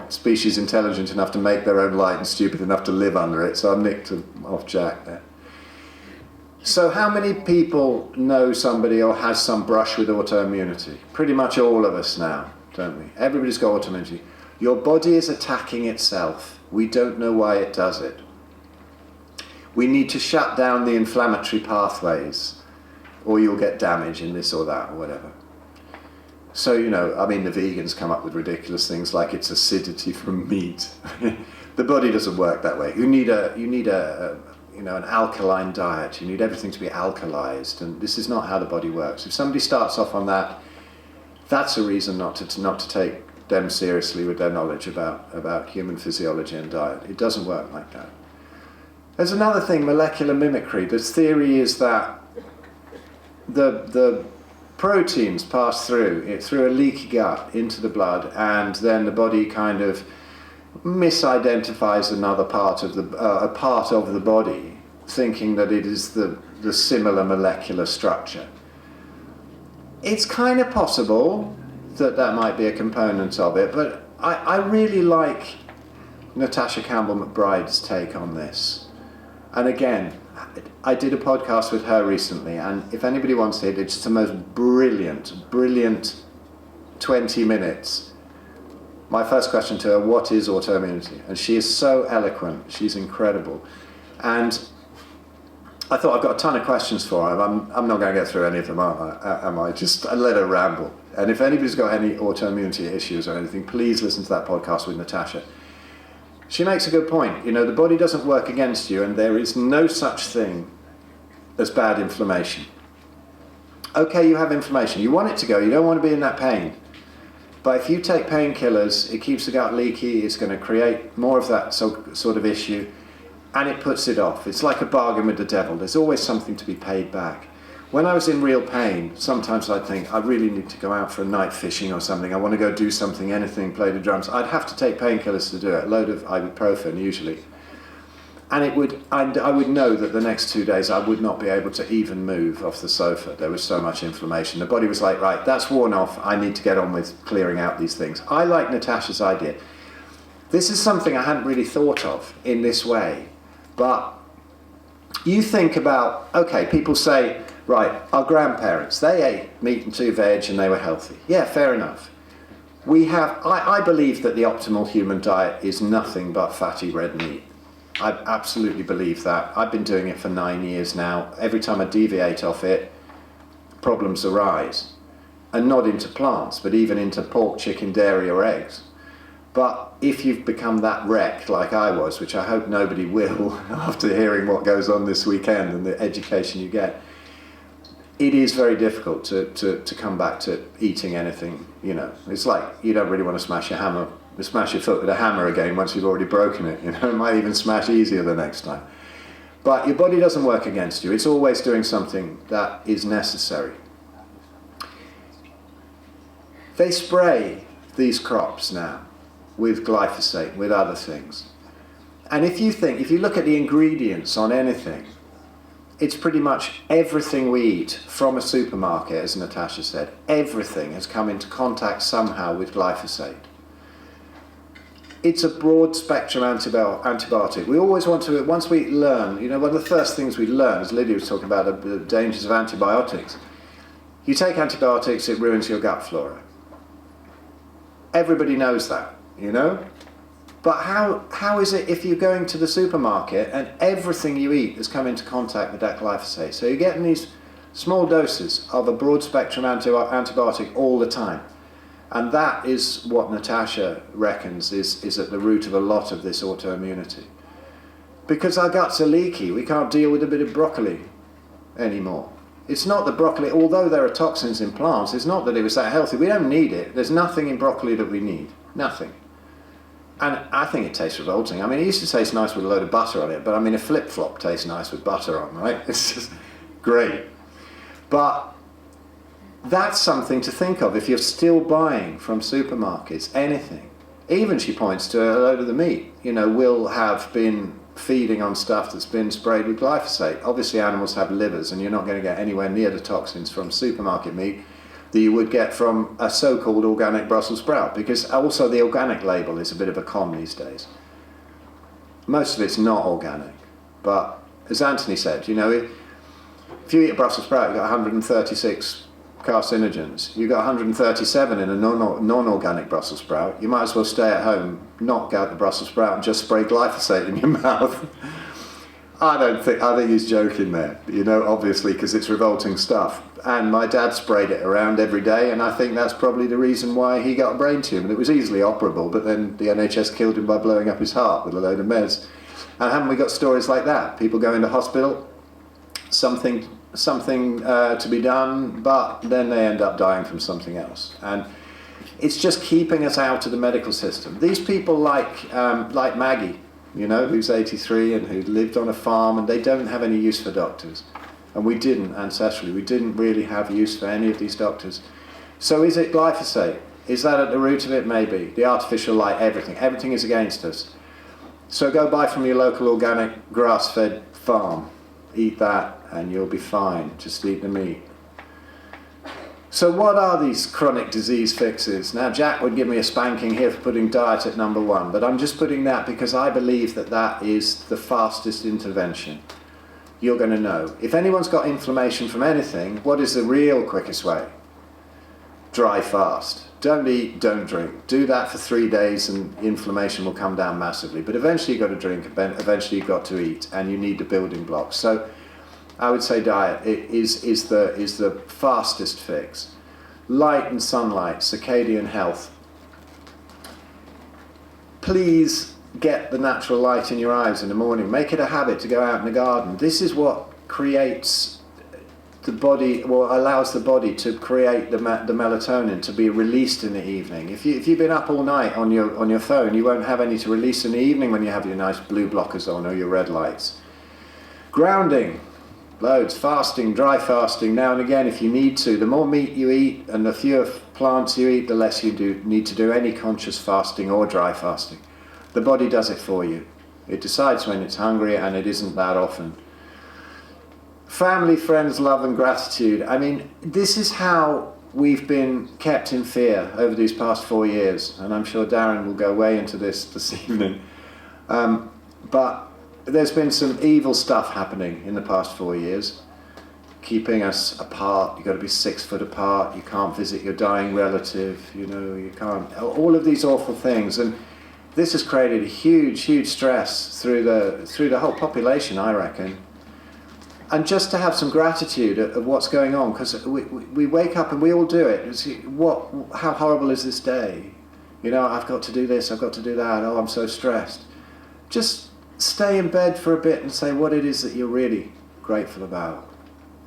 species intelligent enough to make their own light and stupid enough to live under it. So I nicked off Jack there. So how many people know somebody or has some brush with autoimmunity? Pretty much all of us now, don't we? Everybody's got autoimmunity. Your body is attacking itself. We don't know why it does it. We need to shut down the inflammatory pathways, or you'll get damage in this or that or whatever. So, you know, I mean, the vegans come up with ridiculous things like it's acidity from meat. The body doesn't work that way. You need an alkaline diet. You need everything to be alkalized, and this is not how the body works. If somebody starts off on that, that's a reason not to take them seriously with their knowledge about human physiology and diet. It doesn't work like that. There's another thing, molecular mimicry. The theory is that the proteins pass through a leaky gut into the blood, and then the body kind of misidentifies another part of the body, thinking that it is the similar molecular structure. It's kind of possible that might be a component of it, but I really like Natasha Campbell-McBride's take on this. And again, I did a podcast with her recently, and if anybody wants to hear it, it's the most brilliant 20 minutes. My first question to her, what is autoimmunity? And she is so eloquent, she's incredible. And I thought I've got a ton of questions for her. I'm not going to get through any of them, am I? I let her ramble. And if anybody's got any autoimmunity issues or anything, please listen to that podcast with Natasha. She makes a good point. You know, the body doesn't work against you, and there is no such thing as bad inflammation. Okay, you have inflammation. You want it to go. You don't want to be in that pain. But if you take painkillers, it keeps the gut leaky. It's going to create more of that sort of issue, and it puts it off. It's like a bargain with the devil. There's always something to be paid back. When I was in real pain, sometimes I'd think, I really need to go out for a night fishing or something. I want to go do something, anything, play the drums. I'd have to take painkillers to do it, a load of ibuprofen usually. And I would know that the next 2 days I would not be able to even move off the sofa. There was so much inflammation. The body was like, right, that's worn off. I need to get on with clearing out these things. I like Natasha's idea. This is something I hadn't really thought of in this way. But you think about, okay, people say, right, our grandparents, they ate meat and 2 veg and they were healthy. Yeah, fair enough. I believe that the optimal human diet is nothing but fatty red meat. I absolutely believe that. I've been doing it for 9 years now. Every time I deviate off it, problems arise. And not into plants, but even into pork, chicken, dairy or eggs. But if you've become that wrecked like I was, which I hope nobody will after hearing what goes on this weekend and the education you get, it is very difficult to come back to eating anything, you know. It's like you don't really want to smash your foot with a hammer again once you've already broken it, you know. It might even smash easier the next time. But your body doesn't work against you. It's always doing something that is necessary. They spray these crops now with glyphosate, with other things. And if you look at the ingredients on anything, it's pretty much everything we eat from a supermarket, as Natasha said, everything has come into contact somehow with glyphosate. It's a broad spectrum antibiotic. We always want to, once we learn, you know, one of the first things we learn, as Lydia was talking about, the dangers of antibiotics. You take antibiotics, it ruins your gut flora. Everybody knows that, you know? But how is it if you're going to the supermarket and everything you eat has come into contact with that glyphosate? So you're getting these small doses of a broad spectrum antibiotic all the time. And that is what Natasha reckons is at the root of a lot of this autoimmunity. Because our guts are leaky, we can't deal with a bit of broccoli anymore. It's not that broccoli, although there are toxins in plants, it's not that it was that healthy. We don't need it. There's nothing in broccoli that we need. Nothing. And I think it tastes revolting. I mean, it used to taste nice with a load of butter on it, but I mean, a flip-flop tastes nice with butter on, right? It's just great. But that's something to think of if you're still buying from supermarkets, anything. Even, she points to a load of the meat, you know, will have been feeding on stuff that's been sprayed with glyphosate. Obviously animals have livers and you're not going to get anywhere near the toxins from supermarket meat that you would get from a so-called organic Brussels sprout, because also the organic label is a bit of a con these days. Most of it's not organic, but as Anthony said, you know, if you eat a Brussels sprout, you've got 136 carcinogens. You've got 137 in a non-organic Brussels sprout. You might as well stay at home, not go out the Brussels sprout and just spray glyphosate in your mouth. I think he's joking there, you know, obviously, because it's revolting stuff. And my dad sprayed it around every day, and I think that's probably the reason why he got a brain tumor. And it was easily operable, but then the NHS killed him by blowing up his heart with a load of meds. And haven't we got stories like that? People go into hospital, something to be done, but then they end up dying from something else. And it's just keeping us out of the medical system. These people like Maggie, you know, who's 83 and who lived on a farm, and they don't have any use for doctors. And we didn't, ancestrally. We didn't really have use for any of these doctors. So is it glyphosate? Is that at the root of it? Maybe. The artificial light, everything. Everything is against us. So go buy from your local organic grass-fed farm. Eat that and you'll be fine. Just eat the meat. So what are these chronic disease fixes? Now, Jack would give me a spanking here for putting diet at number one, but I'm just putting that because I believe that that is the fastest intervention. You're going to know. If anyone's got inflammation from anything, what is the real quickest way? Dry fast. Don't eat, don't drink. Do that for 3 days and inflammation will come down massively. But eventually you've got to drink, eventually you've got to eat, and you need the building blocks. So I would say diet is the fastest fix. Light and sunlight, circadian health. Please get the natural light in your eyes in the morning. Make it a habit to go out in the garden. This is what creates the body, or allows the body to create the melatonin to be released in the evening. If you've been up all night on your phone, you won't have any to release in the evening when you have your nice blue blockers on or your red lights. Grounding. Loads. Fasting, dry fasting, now and again if you need to. The more meat you eat and the fewer plants you eat, the less you need to do any conscious fasting or dry fasting. The body does it for you. It decides when it's hungry, and it isn't that often. Family, friends, love and gratitude. I mean, this is how we've been kept in fear over these past 4 years, and I'm sure Darren will go way into this evening. But there's been some evil stuff happening in the past 4 years, keeping us apart. You've got to be 6 foot apart. You can't visit your dying relative. You know, you can't. All of these awful things, and this has created a huge stress through the whole population, I reckon. And just to have some gratitude of what's going on, because we wake up and we all do it. How horrible is this day? You know, I've got to do this. I've got to do that. Oh, I'm so stressed. Just stay in bed for a bit and say what it is that you're really grateful about.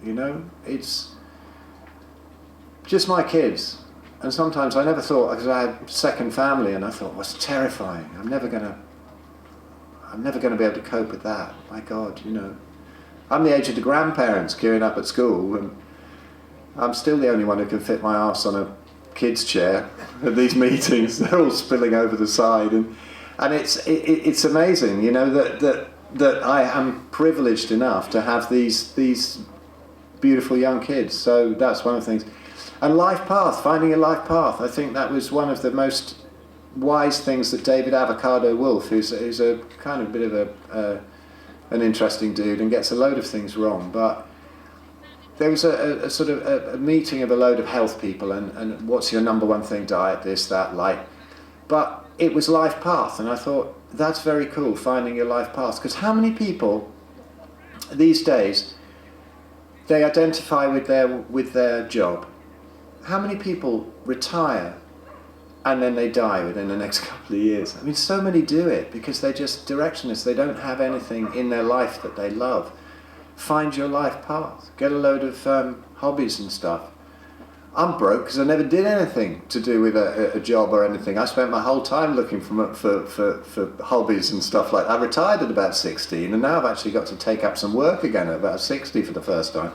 You know, it's just my kids. And sometimes I never thought, because I had second family, and I thought, well, it's terrifying. I'm never gonna be able to cope with that. My God, you know. I'm the age of the grandparents queuing up at school, and I'm still the only one who can fit my arse on a kid's chair at these meetings. They're all spilling over the side, and it's amazing, you know, that that I am privileged enough to have these beautiful young kids. So that's one of the things. And life path, finding a life path. I think that was one of the most wise things that David Avocado Wolfe, who's a kind of bit of an interesting dude and gets a load of things wrong, but there was a sort of a meeting of a load of health people, and what's your number one thing, diet, this, that, like, but it was life path, and I thought, that's very cool, finding your life path, because how many people these days, they identify with their job. How many people retire and then they die within the next couple of years? I mean, so many do it because they're just directionless. They don't have anything in their life that they love. Find your life path. Get a load of hobbies and stuff. I'm broke because I never did anything to do with a job or anything. I spent my whole time looking for hobbies and stuff like that. I retired at about 16, and now I've actually got to take up some work again at about 60 for the first time.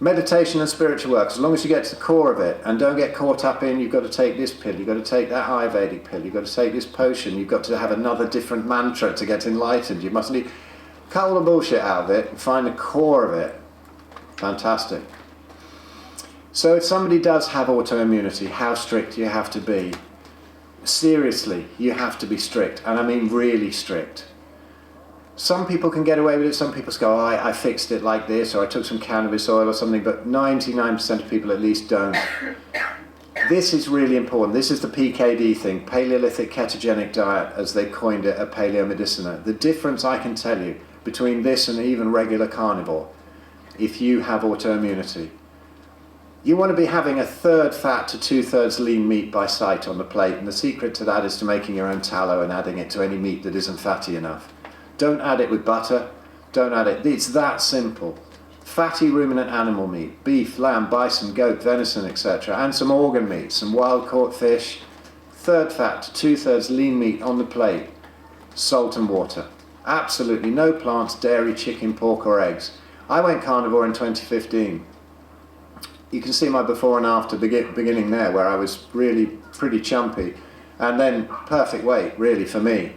Meditation and spiritual work, as long as you get to the core of it and don't get caught up in you've got to take this pill, you've got to take that Ayurvedic pill, you've got to take this potion, you've got to have another different mantra to get enlightened, you must cut all the bullshit out of it and find the core of it. Fantastic. So if somebody does have autoimmunity, how strict do you have to be? Seriously, you have to be strict, and I mean really strict. Some people can get away with it, some people go, oh, I fixed it like this, or I took some cannabis oil or something, but 99% of people at least don't. This is really important. This is the PKD thing, Paleolithic Ketogenic Diet, as they coined it at Paleomedicina. The difference, I can tell you, between this and even regular carnivore, if you have autoimmunity. You want to be having 1/3 fat to 2/3 lean meat by sight on the plate, and the secret to that is to making your own tallow and adding it to any meat that isn't fatty enough. Don't add it with butter, don't add it, it's that simple. Fatty ruminant animal meat, beef, lamb, bison, goat, venison, etc. And some organ meat, some wild caught fish, 1/3 fat to 2/3 lean meat on the plate, salt and water. Absolutely no plants, dairy, chicken, pork or eggs. I went carnivore in 2015. You can see my before and after beginning there, where I was really pretty chumpy, and then perfect weight really for me.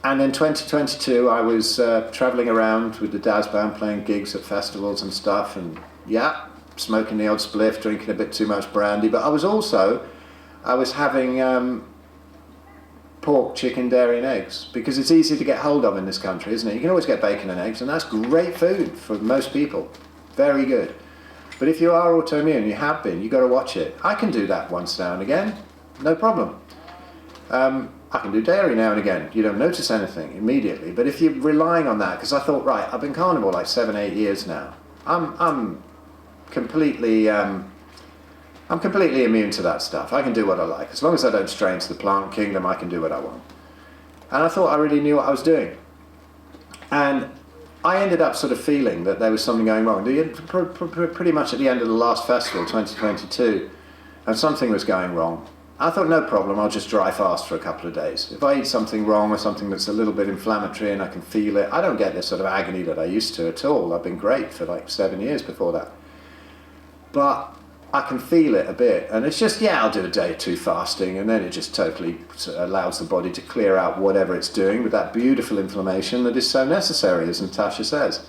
And in 2022 I was travelling around with the Daz band, playing gigs at festivals and stuff, and yeah, smoking the odd spliff, drinking a bit too much brandy, but I was having pork, chicken, dairy and eggs, because it's easy to get hold of in this country, isn't it? You can always get bacon and eggs, and that's great food for most people, very good. But if you are autoimmune, you have been, you've got to watch it. I can do that once now and again, no problem. I can do dairy now and again. You don't notice anything immediately. But if you're relying on that, because I thought, right, I've been carnivore like 7-8 years now. I'm completely immune to that stuff. I can do what I like. As long as I don't stray into the plant kingdom, I can do what I want. And I thought I really knew what I was doing. And I ended up sort of feeling that there was something going wrong. Pretty much at the end of the last festival, 2022, and something was going wrong. I thought, no problem, I'll just dry fast for a couple of days. If I eat something wrong or something that's a little bit inflammatory and I can feel it, I don't get this sort of agony that I used to at all. I've been great for like 7 years before that. But I can feel it a bit, and it's just, yeah, I'll do a day or two fasting, and then it just totally allows the body to clear out whatever it's doing with that beautiful inflammation that is so necessary, as Natasha says.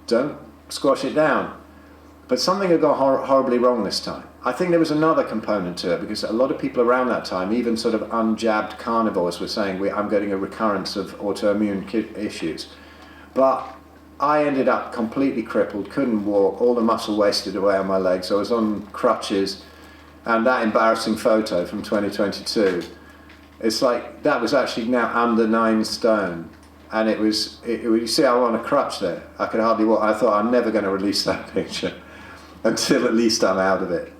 Don't squash it down. But something had gone horribly wrong this time. I think there was another component to it, because a lot of people around that time, even sort of unjabbed carnivores, were saying, I'm getting a recurrence of autoimmune issues. But I ended up completely crippled, couldn't walk, all the muscle wasted away on my legs. I was on crutches, and that embarrassing photo from 2022, it's like, that was actually now under 9 stone. And you see I'm on a crutch there. I could hardly walk. I thought, I'm never going to release that picture until at least I'm out of it.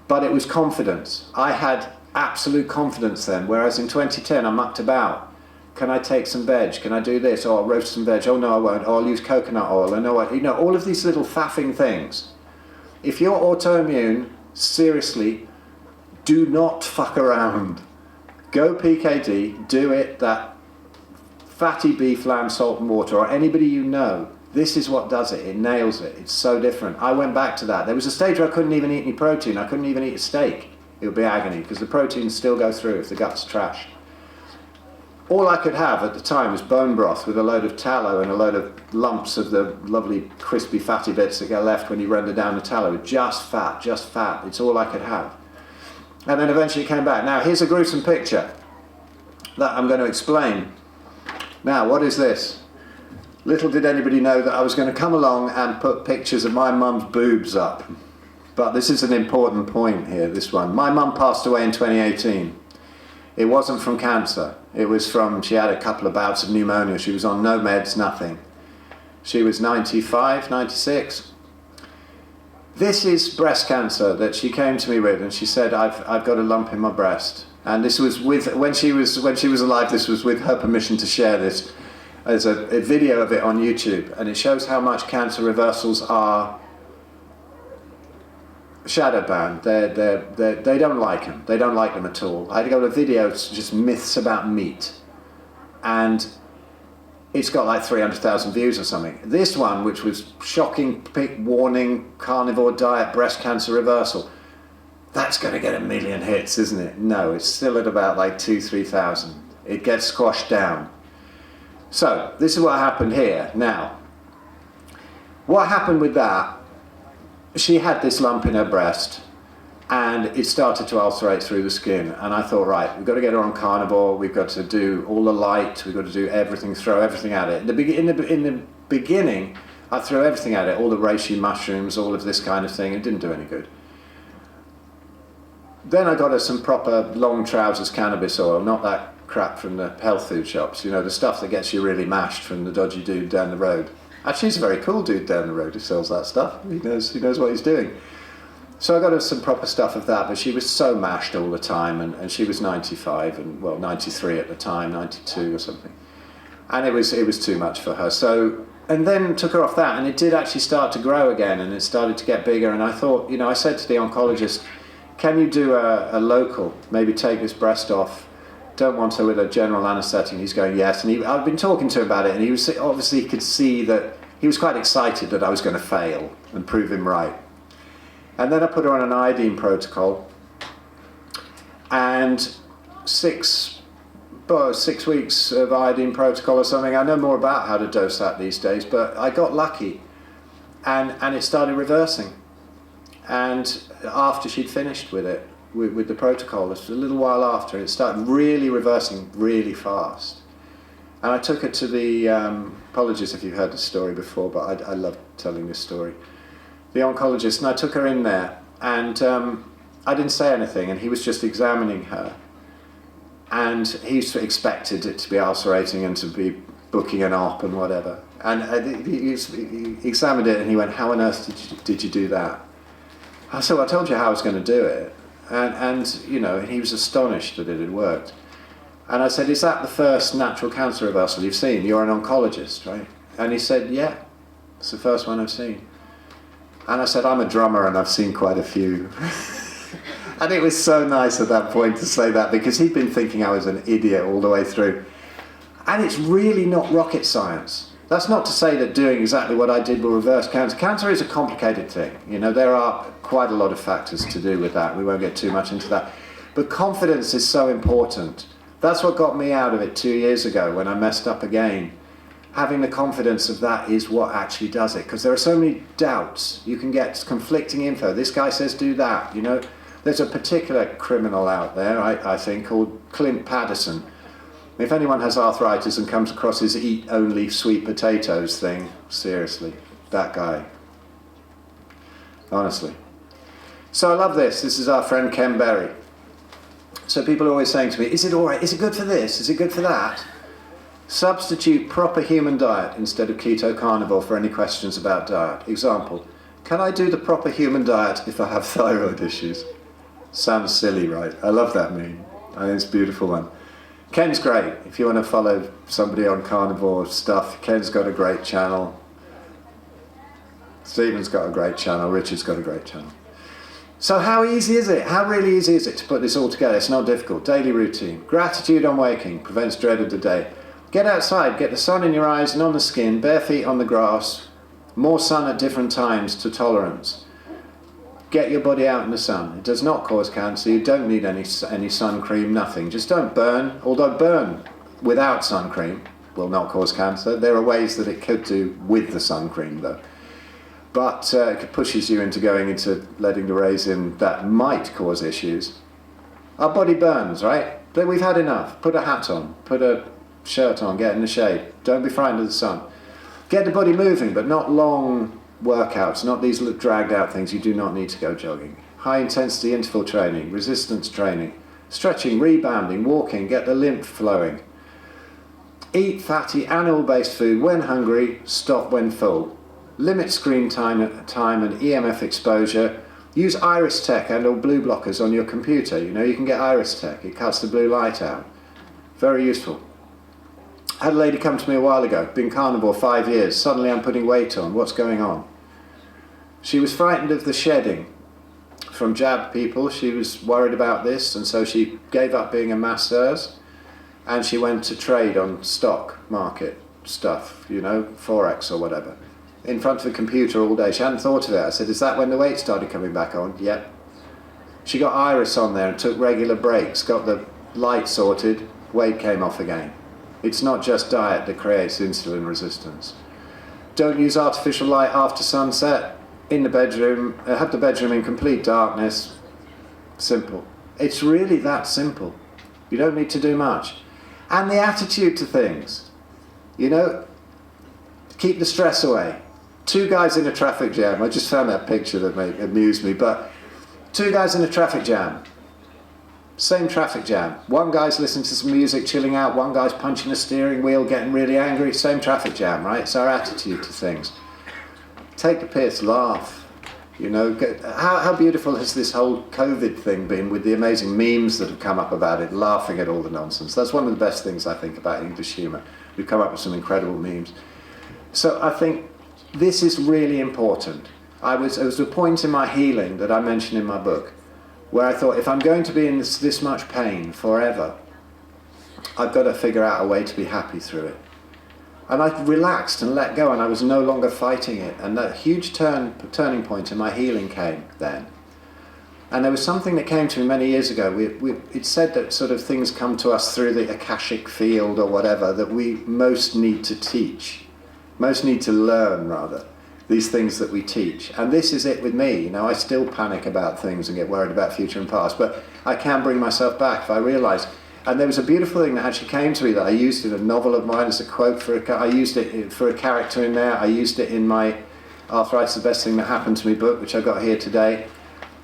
But it was confidence. I had absolute confidence then, whereas in 2010 I mucked about. Can I take some veg? Can I do this? Oh, I'll roast some veg. Oh no, I won't. Oh, I'll use coconut oil. I know, all of these little faffing things. If you're autoimmune, seriously, do not fuck around. Go PKD, do it, that fatty beef, lamb, salt and water, or anybody you know. This is what does it. It nails it. It's so different. I went back to that. There was a stage where I couldn't even eat any protein. I couldn't even eat a steak. It would be agony, because the proteins still go through if the gut's trash. all I could have at the time was bone broth with a load of tallow and a load of lumps of the lovely crispy fatty bits that get left when you render down the tallow. Just fat, just fat. It's all I could have. And then eventually it came back. Now here's a gruesome picture that I'm going to explain. Now what is this? Little did anybody know that I was going to come along and put pictures of my mum's boobs up. But this is an important point here, this one. My mum passed away in 2018. It wasn't from cancer. It was from, she had a couple of bouts of pneumonia. She was on no meds, nothing. She was 95, 96. This is breast cancer that she came to me with, and she said, I've got a lump in my breast. And this was with, when she was alive, this was with her permission to share this. There's a video of it on YouTube, and it shows how much cancer reversals are shadow banned. They don't like them. They don't like them at all. I got a video, it's just myths about meat, and it's got like 300,000 views or something. This one, which was shocking, warning, carnivore diet, breast cancer reversal, that's going to get 1 million hits, isn't it? No, it's still at about like 2,000-3,000. It gets squashed down. So this is what happened here. Now, what happened with that? She had this lump in her breast, and it started to ulcerate through the skin. And I thought, right, we've got to get her on carnivore. We've got to do all the light. We've got to do everything, throw everything at it. In the beginning, I threw everything at it, all the reishi mushrooms, all of this kind of thing. It didn't do any good. Then I got her some proper long trousers cannabis oil, not that crap from the health food shops. You know, the stuff that gets you really mashed from the dodgy dude down the road. Actually, he's a very cool dude down the road who sells that stuff. He knows what he's doing. So I got her some proper stuff of that, but she was so mashed all the time, and she was 95, and well, 93 at the time, 92 or something. And it was too much for her. So, and then took her off that, and it did actually start to grow again, and it started to get bigger, and I thought, you know, I said to the oncologist, can you do a local, maybe take this breast off? Don't want her with a general anaesthetic. He's going, yes. And I've been talking to him about it, and he was obviously, he could see that he was quite excited that I was going to fail and prove him right. And then I put her on an iodine protocol, and 6 weeks of iodine protocol or something. I know more about how to dose that these days, but I got lucky, and it started reversing. And after she'd finished with it, with the protocol, a little while after, it started really reversing really fast. And I took her to the, apologies if you've heard the story before, but I love telling this story. The oncologist, and I took her in there, and I didn't say anything, and he was just examining her. And he expected it to be ulcerating and to be booking an op and whatever. And he examined it, and he went, how on earth did you do that? I said, well, I told you how I was going to do it. And you know, he was astonished that it had worked. And I said, is that the first natural cancer reversal you've seen? You're an oncologist, right? And he said, yeah, it's the first one I've seen. And I said, I'm a drummer and I've seen quite a few. And it was so nice at that point to say that, because he'd been thinking I was an idiot all the way through. And it's really not rocket science. That's not to say that doing exactly what I did will reverse cancer. Cancer is a complicated thing. You know, there are quite a lot of factors to do with that. We won't get too much into that. But confidence is so important. That's what got me out of it 2 years ago when I messed up again. Having the confidence of that is what actually does it. Because there are so many doubts. You can get conflicting info. This guy says do that. You know, there's a particular criminal out there, I think, called Clint Patterson. If anyone has arthritis and comes across his eat only sweet potatoes thing, seriously, that guy. Honestly. So I love this. This is our friend Ken Berry. So people are always saying to me, is it all right? Is it good for this? Is it good for that? Substitute proper human diet instead of keto carnivore for any questions about diet. Example, can I do the proper human diet if I have thyroid issues? Sounds silly, right? I love that meme. I think it's a beautiful one. Ken's great. If you want to follow somebody on carnivore stuff, Ken's got a great channel. Stephen's got a great channel. Richard's got a great channel. So how easy is it? How really easy is it to put this all together? It's not difficult. Daily routine. Gratitude on waking prevents dread of the day. Get outside. Get the sun in your eyes and on the skin. Bare feet on the grass. More sun at different times to tolerance. Get your body out in the sun. It does not cause cancer. You don't need any sun cream, nothing. Just don't burn. Although burn without sun cream will not cause cancer. There are ways that it could do with the sun cream though. But it pushes you into going into letting the rays in that might cause issues. Our body burns, right? But we've had enough. Put a hat on, put a shirt on, get in the shade. Don't be frightened of the sun. Get the body moving, but not long workouts, not these dragged out things. You do not need to go jogging. High intensity interval training, resistance training, stretching, rebounding, walking, get the lymph flowing. Eat fatty animal-based food when hungry, stop when full. Limit screen time and EMF exposure. Use iris tech and or blue blockers on your computer. You know, you can get iris tech. It cuts the blue light out. Very useful. I had a lady come to me a while ago, been carnivore 5 years. Suddenly I'm putting weight on. What's going on? She was frightened of the shedding from jab people. She was worried about this, and so she gave up being a masseuse and she went to trade on stock market stuff, you know, Forex or whatever. In front of a computer all day. She hadn't thought of it. I said, is that when the weight started coming back on? Yep. She got iris on there and took regular breaks, got the light sorted, weight came off again. It's not just diet that creates insulin resistance. Don't use artificial light after sunset. In the bedroom, have the bedroom in complete darkness. Simple. It's really that simple. You don't need to do much. And the attitude to things. You know, keep the stress away. 2 guys in a traffic jam. I just found that picture that amused me. But 2 guys in a traffic jam. Same traffic jam. One guy's listening to some music, chilling out. One guy's punching the steering wheel, getting really angry. Same traffic jam, right? It's our attitude to things. Take the piss, laugh. You know, how beautiful has this whole COVID thing been with the amazing memes that have come up about it, laughing at all the nonsense. That's one of the best things I think about English humour. We've come up with some incredible memes. So I think this is really important. There was a point in my healing that I mentioned in my book where I thought, if I'm going to be in this much pain forever, I've got to figure out a way to be happy through it. And I relaxed and let go, and I was no longer fighting it. And that huge turning point in my healing came then. And there was something that came to me many years ago. It said that sort of things come to us through the Akashic field or whatever that we most need to teach. Most need to learn, rather, these things that we teach. And this is it with me. You know, I still panic about things and get worried about future and past, but I can bring myself back if I realise. And there was a beautiful thing that actually came to me that I used in a novel of mine as a quote I used it for a character in there. I used it in my Arthritis is the Best Thing That Happened to Me book, which I got here today.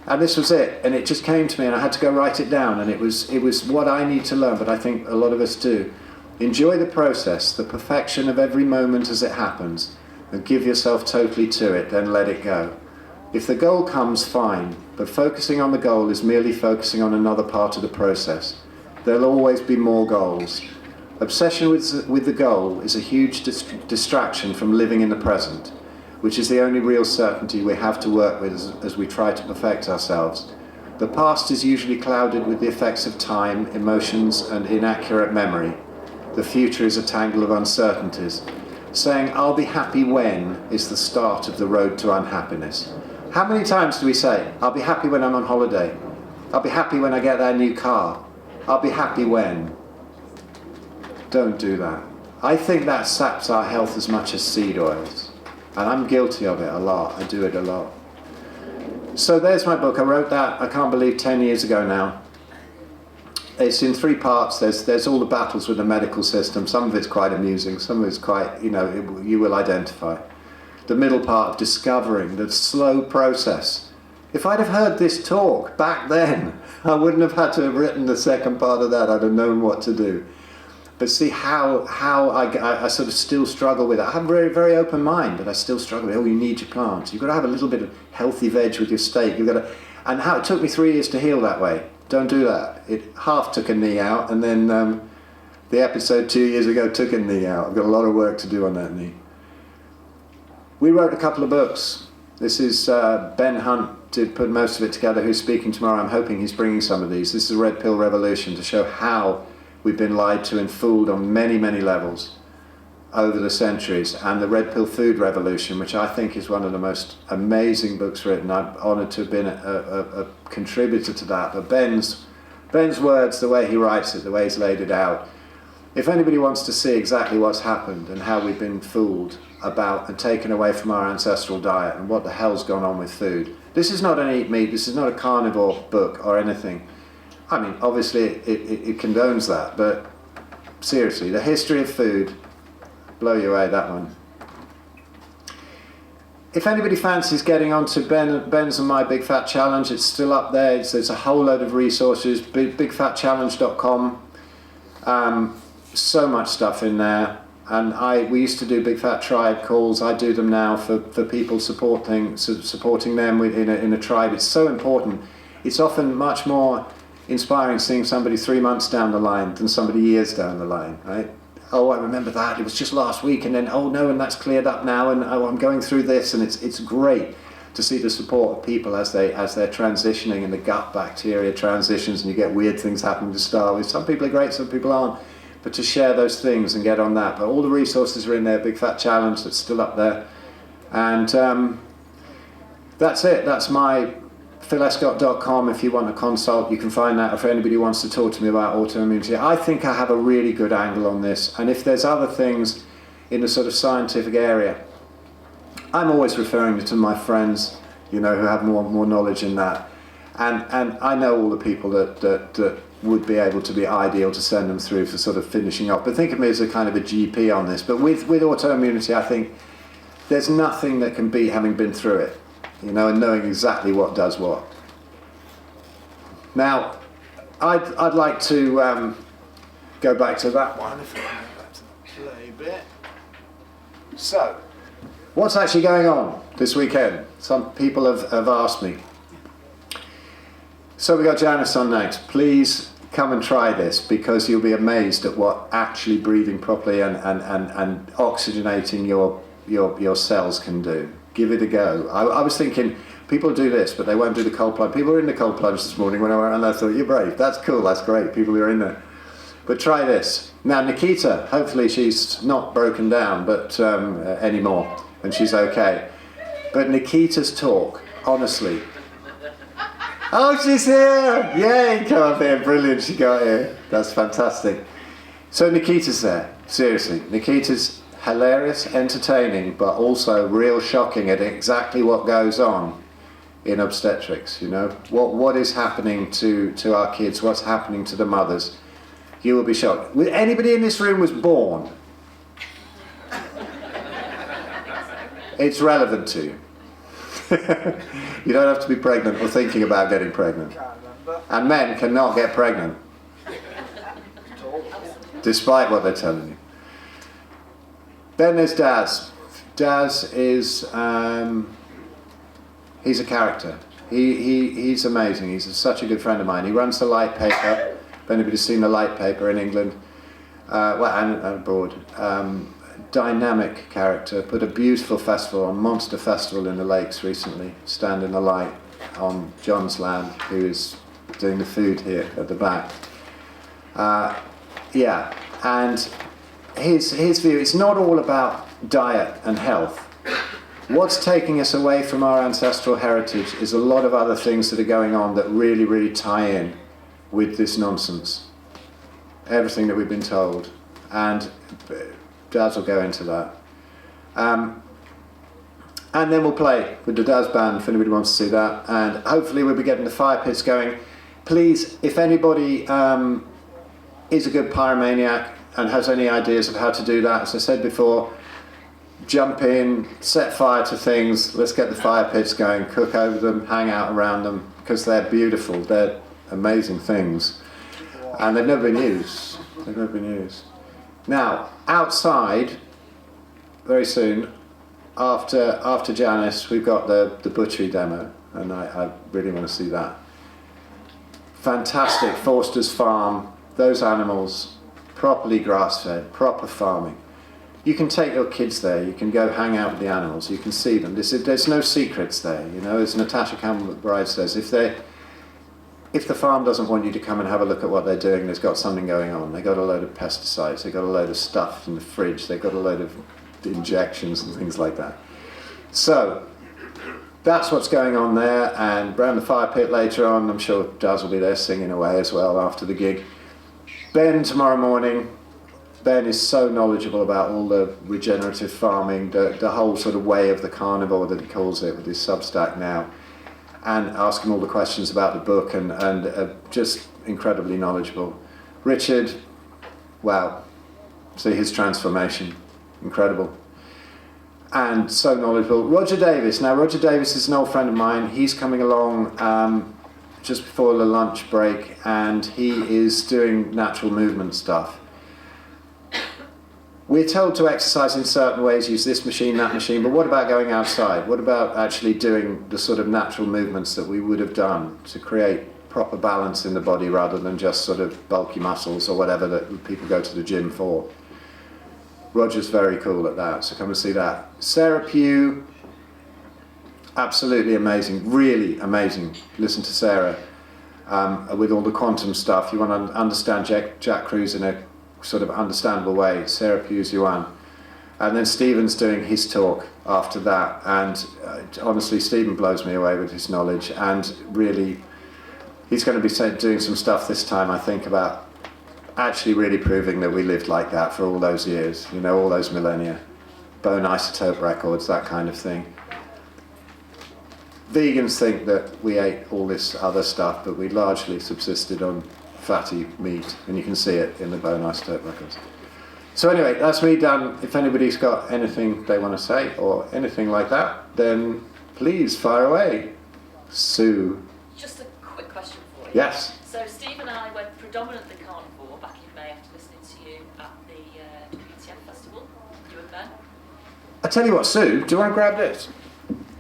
And this was it. And it just came to me and I had to go write it down. And it was what I need to learn, but I think a lot of us do. Enjoy the process, the perfection of every moment as it happens, and give yourself totally to it, then let it go. If the goal comes, fine, but focusing on the goal is merely focusing on another part of the process. There'll always be more goals. Obsession with the goal is a huge distraction from living in the present, which is the only real certainty we have to work with as we try to perfect ourselves. The past is usually clouded with the effects of time, emotions, and inaccurate memory. The future is a tangle of uncertainties. Saying, I'll be happy when, is the start of the road to unhappiness. How many times do we say, I'll be happy when I'm on holiday? I'll be happy when I get that new car. I'll be happy when. Don't do that. I think that saps our health as much as seed oils. And I'm guilty of it a lot. I do it a lot. So there's my book. I wrote that, I can't believe, 10 years ago now. It's in 3 parts. There's all the battles with the medical system. Some of it's quite amusing. Some of it's quite, you will identify. The middle part, discovering the slow process. If I'd have heard this talk back then, I wouldn't have had to have written the second part of that. I'd have known what to do. But see how I sort of still struggle with it. I have a very, very open mind, but I still struggle with, you need your plants. You've got to have a little bit of healthy veg with your steak. And how it took me 3 years to heal that way. Don't do that. It half took a knee out, and then the episode 2 years ago took a knee out. I've got a lot of work to do on that knee. We wrote a couple of books. This is Ben Hunt did put most of it together, who's speaking tomorrow. I'm hoping he's bringing some of these. This is a Red Pill Revolution to show how we've been lied to and fooled on many, many levels over the centuries, and the Red Pill Food Revolution, which I think is one of the most amazing books written. I'm honoured to have been a contributor to that. But Ben's words, the way he writes it, the way he's laid it out, If anybody wants to see exactly what's happened and how we've been fooled about and taken away from our ancestral diet and what the hell's gone on with food, this is not an eat meat, this is not a carnivore book or anything. I mean, obviously it condones that, but seriously, the history of food, blow you away, that one. If anybody fancies getting onto Ben's and my Big Fat Challenge, it's still up there. There's a whole load of resources, bigfatchallenge.com. So much stuff in there. And we used to do Big Fat Tribe calls. I do them now for people supporting them in a tribe. It's so important. It's often much more inspiring seeing somebody 3 months down the line than somebody years down the line, right? Oh, I remember that, it was just last week, and then, oh no, and that's cleared up now, and oh, I'm going through this, and it's great to see the support of people as they're transitioning, and the gut bacteria transitions, and you get weird things happening to start with. Some people are great, some people aren't, but to share those things and get on that. But all the resources are in there, Big Fat Challenge, that's still up there. And that's it, that's my philescott.com. If you want a consult, you can find that. If anybody wants to talk to me about autoimmunity, I think I have a really good angle on this. And if there's other things in the sort of scientific area, I'm always referring to my friends, who have more knowledge in that. And I know all the people that would be able to be ideal to send them through for sort of finishing off. But think of me as a kind of a GP on this. But with autoimmunity, I think there's nothing that can beat having been through it. And knowing exactly what does what. Now, I'd like to go back to that one. If I go back to the play bit. So, what's actually going on this weekend? Some people have asked me. So we got Janice on next. Please come and try this, because you'll be amazed at what actually breathing properly and oxygenating your cells can do. Give it a go. I was thinking, people do this, but they won't do the cold plunge. People were in the cold plunge this morning when I went, and I thought, you're brave. That's cool, that's great. People are in there. But try this. Now, Nikita, hopefully she's not broken down anymore, and she's okay. But Nikita's talk, honestly. Oh, she's here! Yay, come up here. Brilliant, she got here. That's fantastic. So Nikita's there. Seriously, Nikita's hilarious, entertaining, but also real shocking at exactly what goes on in obstetrics. What is happening to our kids, what's happening to the mothers. You will be shocked. Anybody in this room was born? It's relevant to you. You don't have to be pregnant or thinking about getting pregnant. And men cannot get pregnant, despite what they're telling you. Then there's Daz. Daz is, he's a character. He's amazing. He's such a good friend of mine. He runs the Light Paper. If anybody's seen the Light Paper in England, and abroad. Dynamic character. Put a beautiful festival on, Monster Festival in the Lakes recently. Stand in the Light on John's land, who is doing the food here at the back. And his view, it's not all about diet and health. What's taking us away from our ancestral heritage is a lot of other things that are going on that really, really tie in with this nonsense. Everything that we've been told. And Daz will go into that. And then we'll play with the Daz band if anybody wants to see that. And hopefully we'll be getting the fire pits going. Please, if anybody is a good pyromaniac and has any ideas of how to do that, as I said before, jump in, set fire to things, let's get the fire pits going, cook over them, hang out around them, because they're beautiful, they're amazing things. And they've never been used. They've never been used. Now, outside, very soon, after Janice, we've got the butchery demo, and I really want to see that. Fantastic, Forster's Farm, those animals, properly grass-fed, proper farming. You can take your kids there, you can go hang out with the animals, you can see them. There's no secrets there, as Natasha Campbell McBride says. If the farm doesn't want you to come and have a look at what they're doing, there's got something going on. They've got a load of pesticides, they've got a load of stuff in the fridge, they've got a load of injections and things like that. So, that's what's going on there, and around the fire pit later on, I'm sure Daz will be there singing away as well after the gig. Ben tomorrow morning, Ben is so knowledgeable about all the regenerative farming, the whole sort of way of the carnivore that he calls it with his Substack now, and ask him all the questions about the book, and just incredibly knowledgeable. Richard, wow, see his transformation, incredible. And so knowledgeable. Roger Davis. Now, Roger Davis is an old friend of mine. He's coming along just before the lunch break, and he is doing natural movement stuff. We're told to exercise in certain ways, use this machine, that machine, but what about going outside? What about actually doing the sort of natural movements that we would have done to create proper balance in the body rather than just sort of bulky muscles or whatever that people go to the gym for? Roger's very cool at that, so come and see that. Sarah Pugh, absolutely amazing, really amazing. Listen to Sarah with all the quantum stuff. You want to understand Jack Kruse in a sort of understandable way. Sarah Pugh's Yuan. And then Stephen's doing his talk after that, and honestly, Stephen blows me away with his knowledge, and really, he's going to be doing some stuff this time, I think, about actually really proving that we lived like that for all those years, you know, all those millennia. Bone isotope records, that kind of thing. Vegans think that we ate all this other stuff, but we largely subsisted on fatty meat, and you can see it in the bone isotope records. So anyway, that's me done. If anybody's got anything they want to say or anything like that, then please fire away. Sue. Just a quick question for you. Yes. So Steve and I went predominantly carnivore back in May after listening to you at the WTF festival, you and Ben. I tell you what, Sue, do you want to grab this?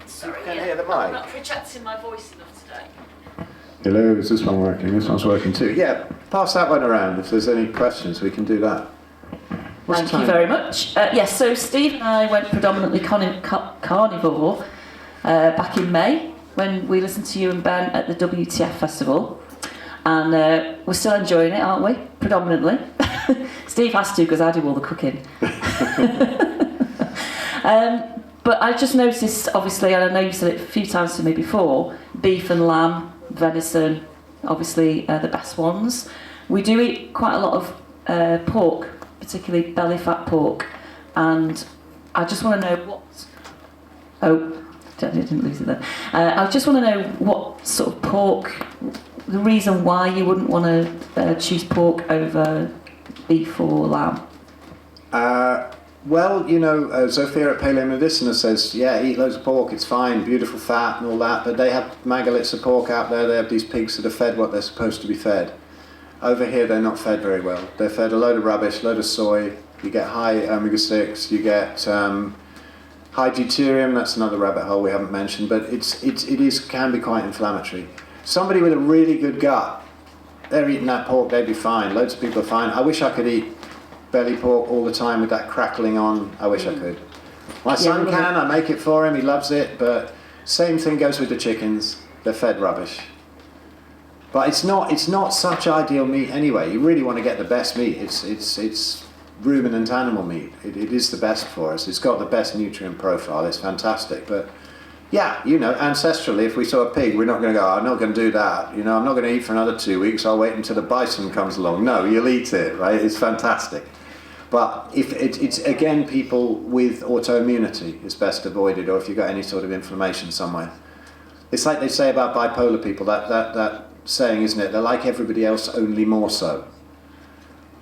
Sorry, Can you hear the mic? I'm not projecting my voice enough today. Hello, is this one working? This one's working too. Yeah, pass that one around. If there's any questions, we can do that. Thank you very much. Yes, so Steve and I went predominantly carnivore back in May when we listened to you and Ben at the WTF festival. And we're still enjoying it, aren't we? Predominantly. Steve has to because I do all the cooking. But I just noticed, obviously, and I know you said it a few times to me before, beef and lamb, venison, obviously the best ones. We do eat quite a lot of pork, particularly belly fat pork, and I just want to know what... Oh, I didn't lose it there. I just want to know what sort of pork, the reason why you wouldn't want to choose pork over beef or lamb. Well, you know, Zofia at Paleo Medicina says, yeah, eat loads of pork, it's fine, beautiful fat and all that, but they have megaliths of pork out there, they have these pigs that are fed what they're supposed to be fed. Over here, they're not fed very well. They're fed a load of rubbish, a load of soy, you get high omega-6, you get high deuterium, that's another rabbit hole we haven't mentioned, but it can be quite inflammatory. Somebody with a really good gut, they're eating that pork, they'd be fine. Loads of people are fine. I wish I could eat belly pork all the time with that crackling on. I wish I could. My son can, I make it for him, he loves it, but same thing goes with the chickens. They're fed rubbish. But it's not such ideal meat anyway. You really want to get the best meat. It's ruminant animal meat. It is the best for us. It's got the best nutrient profile. It's fantastic. But yeah, you know, ancestrally, if we saw a pig, we're not going to go, I'm not going to do that. You know, I'm not going to eat for another 2 weeks. I'll wait until the bison comes along. No, you'll eat it, right? It's fantastic. But if it's again, people with autoimmunity is best avoided, or if you've got any sort of inflammation somewhere. It's like they say about bipolar people, that saying, isn't it? They're like everybody else, only more so.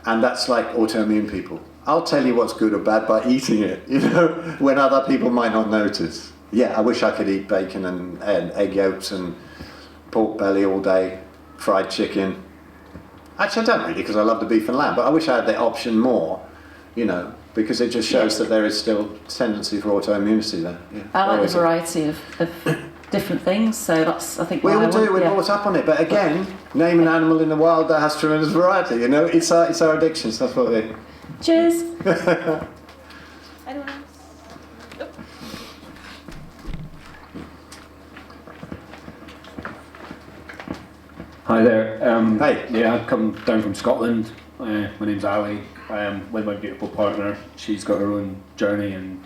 And that's like autoimmune people. I'll tell you what's good or bad by eating it, you know, when other people might not notice. Yeah, I wish I could eat bacon and egg yolks and pork belly all day, fried chicken. Actually, I don't really, because I love the beef and lamb, but I wish I had the option more. You know, because it just shows that there is still tendency for autoimmunity there. Yeah, I like the variety of different things, so that's, I think, we all do, we're brought up on it, but again, name an animal in the wild that has tremendous variety, you know, it's our addictions, that's what we... Cheers! Anyone else? Nope. Hi there. Hey. Yeah, I've come down from Scotland. My name's Ali. With my beautiful partner. She's got her own journey and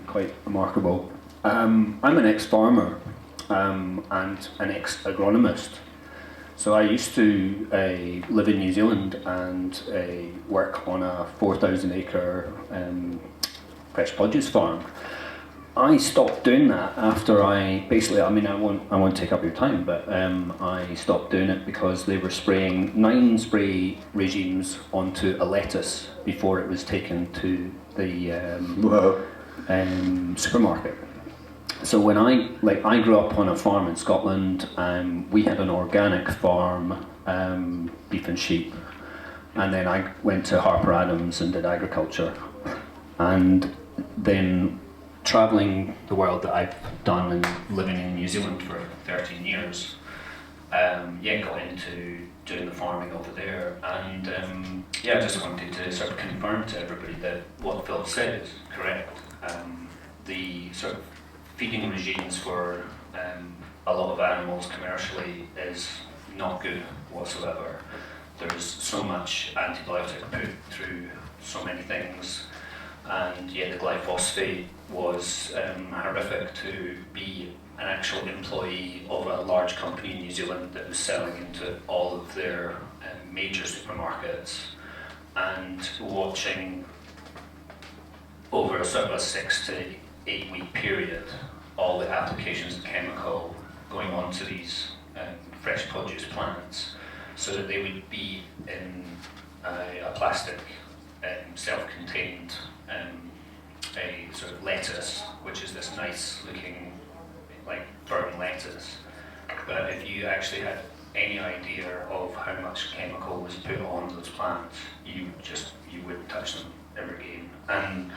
quite remarkable. I'm an ex-farmer and an ex-agronomist. So I used to live in New Zealand and work on a 4,000 acre fresh produce farm. I stopped doing that after I won't take up your time, but I stopped doing it because they were spraying 9 spray regimes onto a lettuce before it was taken to the supermarket. So when I grew up on a farm in Scotland, we had an organic farm, beef and sheep, and then I went to Harper Adams and did agriculture, and then travelling the world that I've done and living in New Zealand for 13 years, got into doing the farming over there, and I just wanted to sort of confirm to everybody that what Phil said is correct. The sort of feeding regimes for a lot of animals commercially is not good whatsoever. There's so much antibiotic put through so many things, and the glyphosate was horrific to be an actual employee of a large company in New Zealand that was selling into all of their major supermarkets, and watching over a sort of a 6 to 8 week period all the applications of chemical going on to these fresh produce plants, so that they would be in a plastic self-contained a sort of lettuce, which is this nice looking like firm lettuce. But if you actually had any idea of how much chemical was put on those plants, you wouldn't touch them ever again. And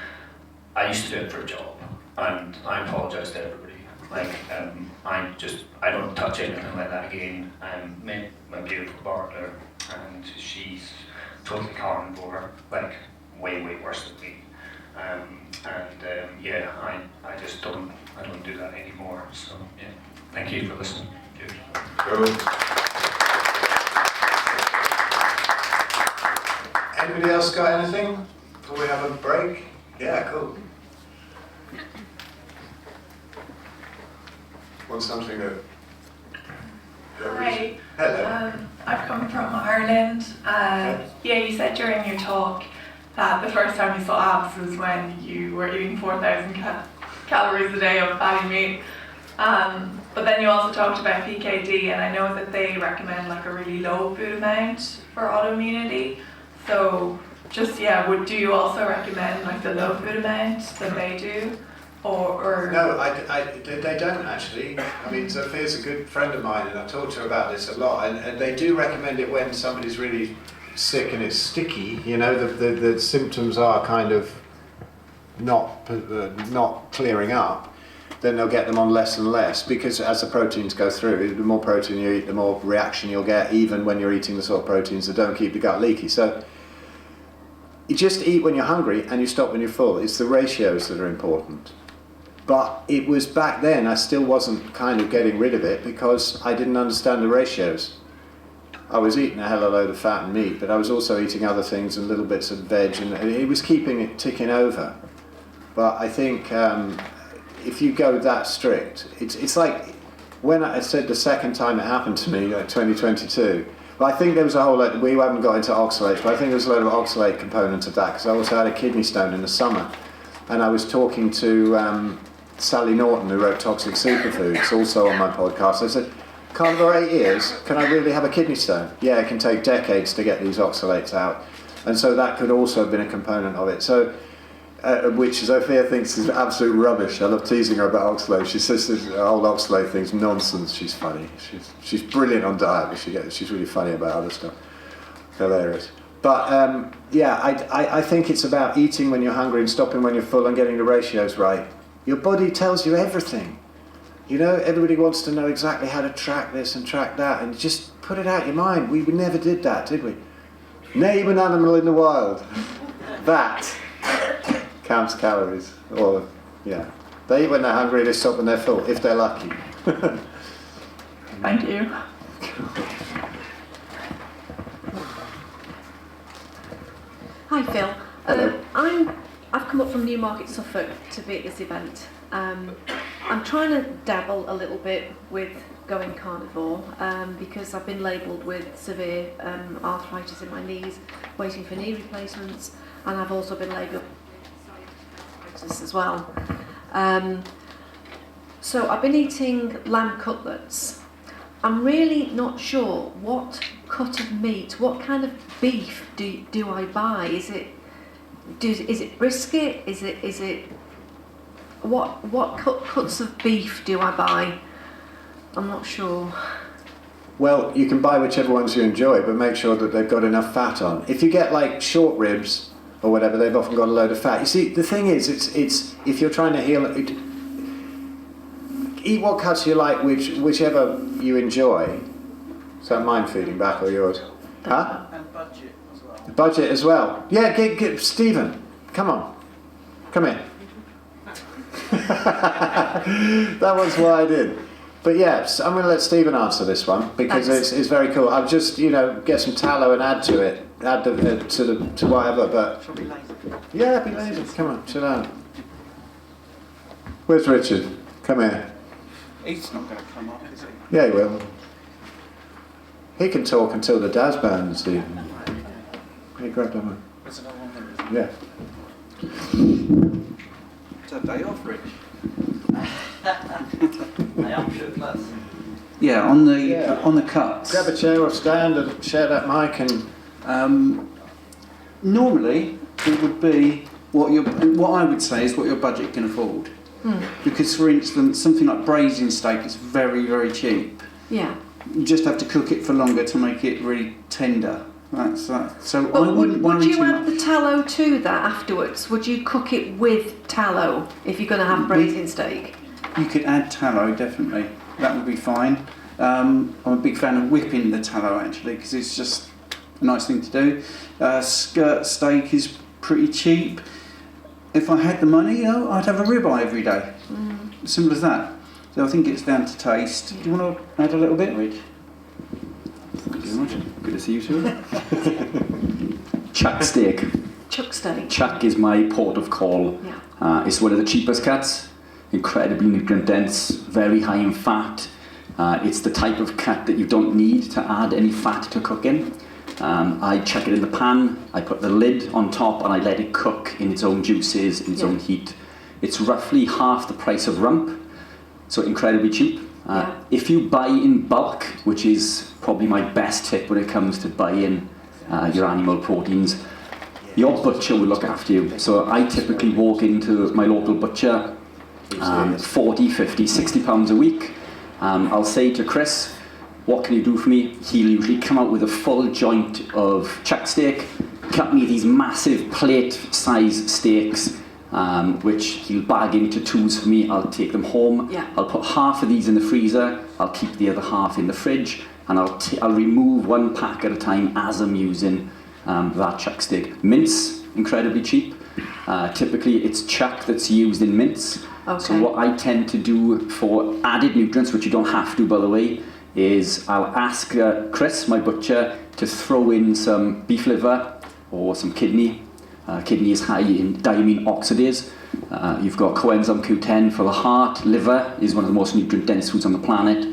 I used to do it for a job, and I apologise to everybody. I don't touch anything like that again. My beautiful partner, and she's totally carnivore, like way worse than me. I just don't do that anymore. So thank you for listening. Cool. Anybody else got anything before we have a break? Yeah, cool. Want something that... Hi. Hello. I've come from Ireland. You said during your talk that the first time you saw abs was when you were eating 4,000 calories a day of fatty meat. But then you also talked about PKD, and I know that they recommend like a really low food amount for autoimmunity. So do you also recommend like the low food amount that they do? Or No, they don't actually. I mean, Sophia's a good friend of mine, and I've talked to her about this a lot. And they do recommend it when somebody's really sick and it's sticky. You know, the symptoms are kind of not clearing up. Then they'll get them on less and less, because as the proteins go through, the more protein you eat, the more reaction you'll get, even when you're eating the sort of proteins that don't keep the gut leaky. So you just eat when you're hungry and you stop when you're full. It's the ratios that are important. But it was back then, I still wasn't kind of getting rid of it because I didn't understand the ratios. I was eating a hell of a load of fat and meat, but I was also eating other things and little bits of veg, and it was keeping it ticking over. But I think if you go that strict, it's like when I said the second time it happened to me, like 2022, but I think there was a whole lot, we haven't got into oxalates, but I think there was a lot of oxalate component of that, because I also had a kidney stone in the summer, and I was talking to Sally Norton, who wrote Toxic Superfoods, also on my podcast. I said, carnivore 8 years, can I really have a kidney stone? Yeah, it can take decades to get these oxalates out. And so that could also have been a component of it. So, which Sophia thinks is absolute rubbish. I love teasing her about oxalate. She says this whole oxalate thing's nonsense. She's funny. She's brilliant on diet, but she's really funny about other stuff. Hilarious. But I think it's about eating when you're hungry and stopping when you're full and getting the ratios right. Your body tells you everything. You know, everybody wants to know exactly how to track this and track that, and just put it out your mind. We never did that, did we? Name an animal in the wild. That counts calories. Or, they eat when they're hungry, they stop when they're full, if they're lucky. Thank you. Hi Phil. Hello. I've come up from Newmarket, Suffolk to be at this event. I'm trying to dabble a little bit with going carnivore because I've been labelled with severe arthritis in my knees, waiting for knee replacements, and I've also been labelled with arthritis as well. So I've been eating lamb cutlets. I'm really not sure what cut of meat, what kind of beef do I buy? Is it brisket? Is it what cuts of beef do I buy? I'm not sure. Well, you can buy whichever ones you enjoy, but make sure that they've got enough fat on. If you get like short ribs or whatever, they've often got a load of fat. You see, the thing is, it's if you're trying to heal it, eat what cuts you like, whichever you enjoy. Is that mine feeding back or yours? Huh? And budget as well. Budget as well. Yeah, get Stephen. Come on. Come here. That was what I did. But yes, I'm going to let Stephen answer this one because it's very cool. I'll just get some tallow and add to it, add to whatever. But Shall we lazy? yeah, be lazy. Come on, chill out. Where's Richard? Come here. He's not going to come up, is he? Yeah, he will. He can talk until the daz burns, Stephen. Hey, grab that one. There's another one there. Yeah. It's a day off, Rich. Yeah, on the cuts. Grab a chair or stand and share that mic and. Normally, it would be what I would say is what your budget can afford. Because, for instance, something like braising steak is very, very cheap. Yeah. You just have to cook it for longer to make it really tender. That's that. So But I wouldn't would worry you too add much. the tallow to that afterwards? Would you cook it with tallow if you're going to have braising steak? You could add tallow, definitely. That would be fine. I'm a big fan of whipping the tallow, actually, because it's just a nice thing to do. Skirt steak is pretty cheap. If I had the money, I'd have a ribeye every day. Simple as that. So I think it's down to taste. Do you want to add a little bit, Rich? Thank you very much. Good to see you too. Chuck steak. Chuck steak. Chuck is my port of call. Yeah. It's one of the cheapest cuts. Incredibly nutrient dense, very high in fat. It's the type of cut that you don't need to add any fat to cooking. I chuck it in the pan, I put the lid on top and I let it cook in its own juices, in its own heat. It's roughly half the price of rump, so incredibly cheap. If you buy in bulk, which is probably my best tip when it comes to buying your animal proteins, your butcher will look after you. So I typically walk into my local butcher 40, 50, 60 pounds a week. I'll say to Chris, what can you do for me? He'll usually come out with a full joint of chuck steak, cut me these massive plate size steaks, which he'll bag into twos for me. I'll take them home. I'll put half of these in the freezer. I'll keep the other half in the fridge, and I'll remove one pack at a time as I'm using that chuck steak. Mince, incredibly cheap. Typically it's chuck that's used in mince. Okay. So what I tend to do for added nutrients, which you don't have to by the way, is I'll ask Chris, my butcher, to throw in some beef liver or some kidney. Kidney is high in diamine oxidase. You've got coenzyme Q10 for the heart. Liver is one of the most nutrient dense foods on the planet.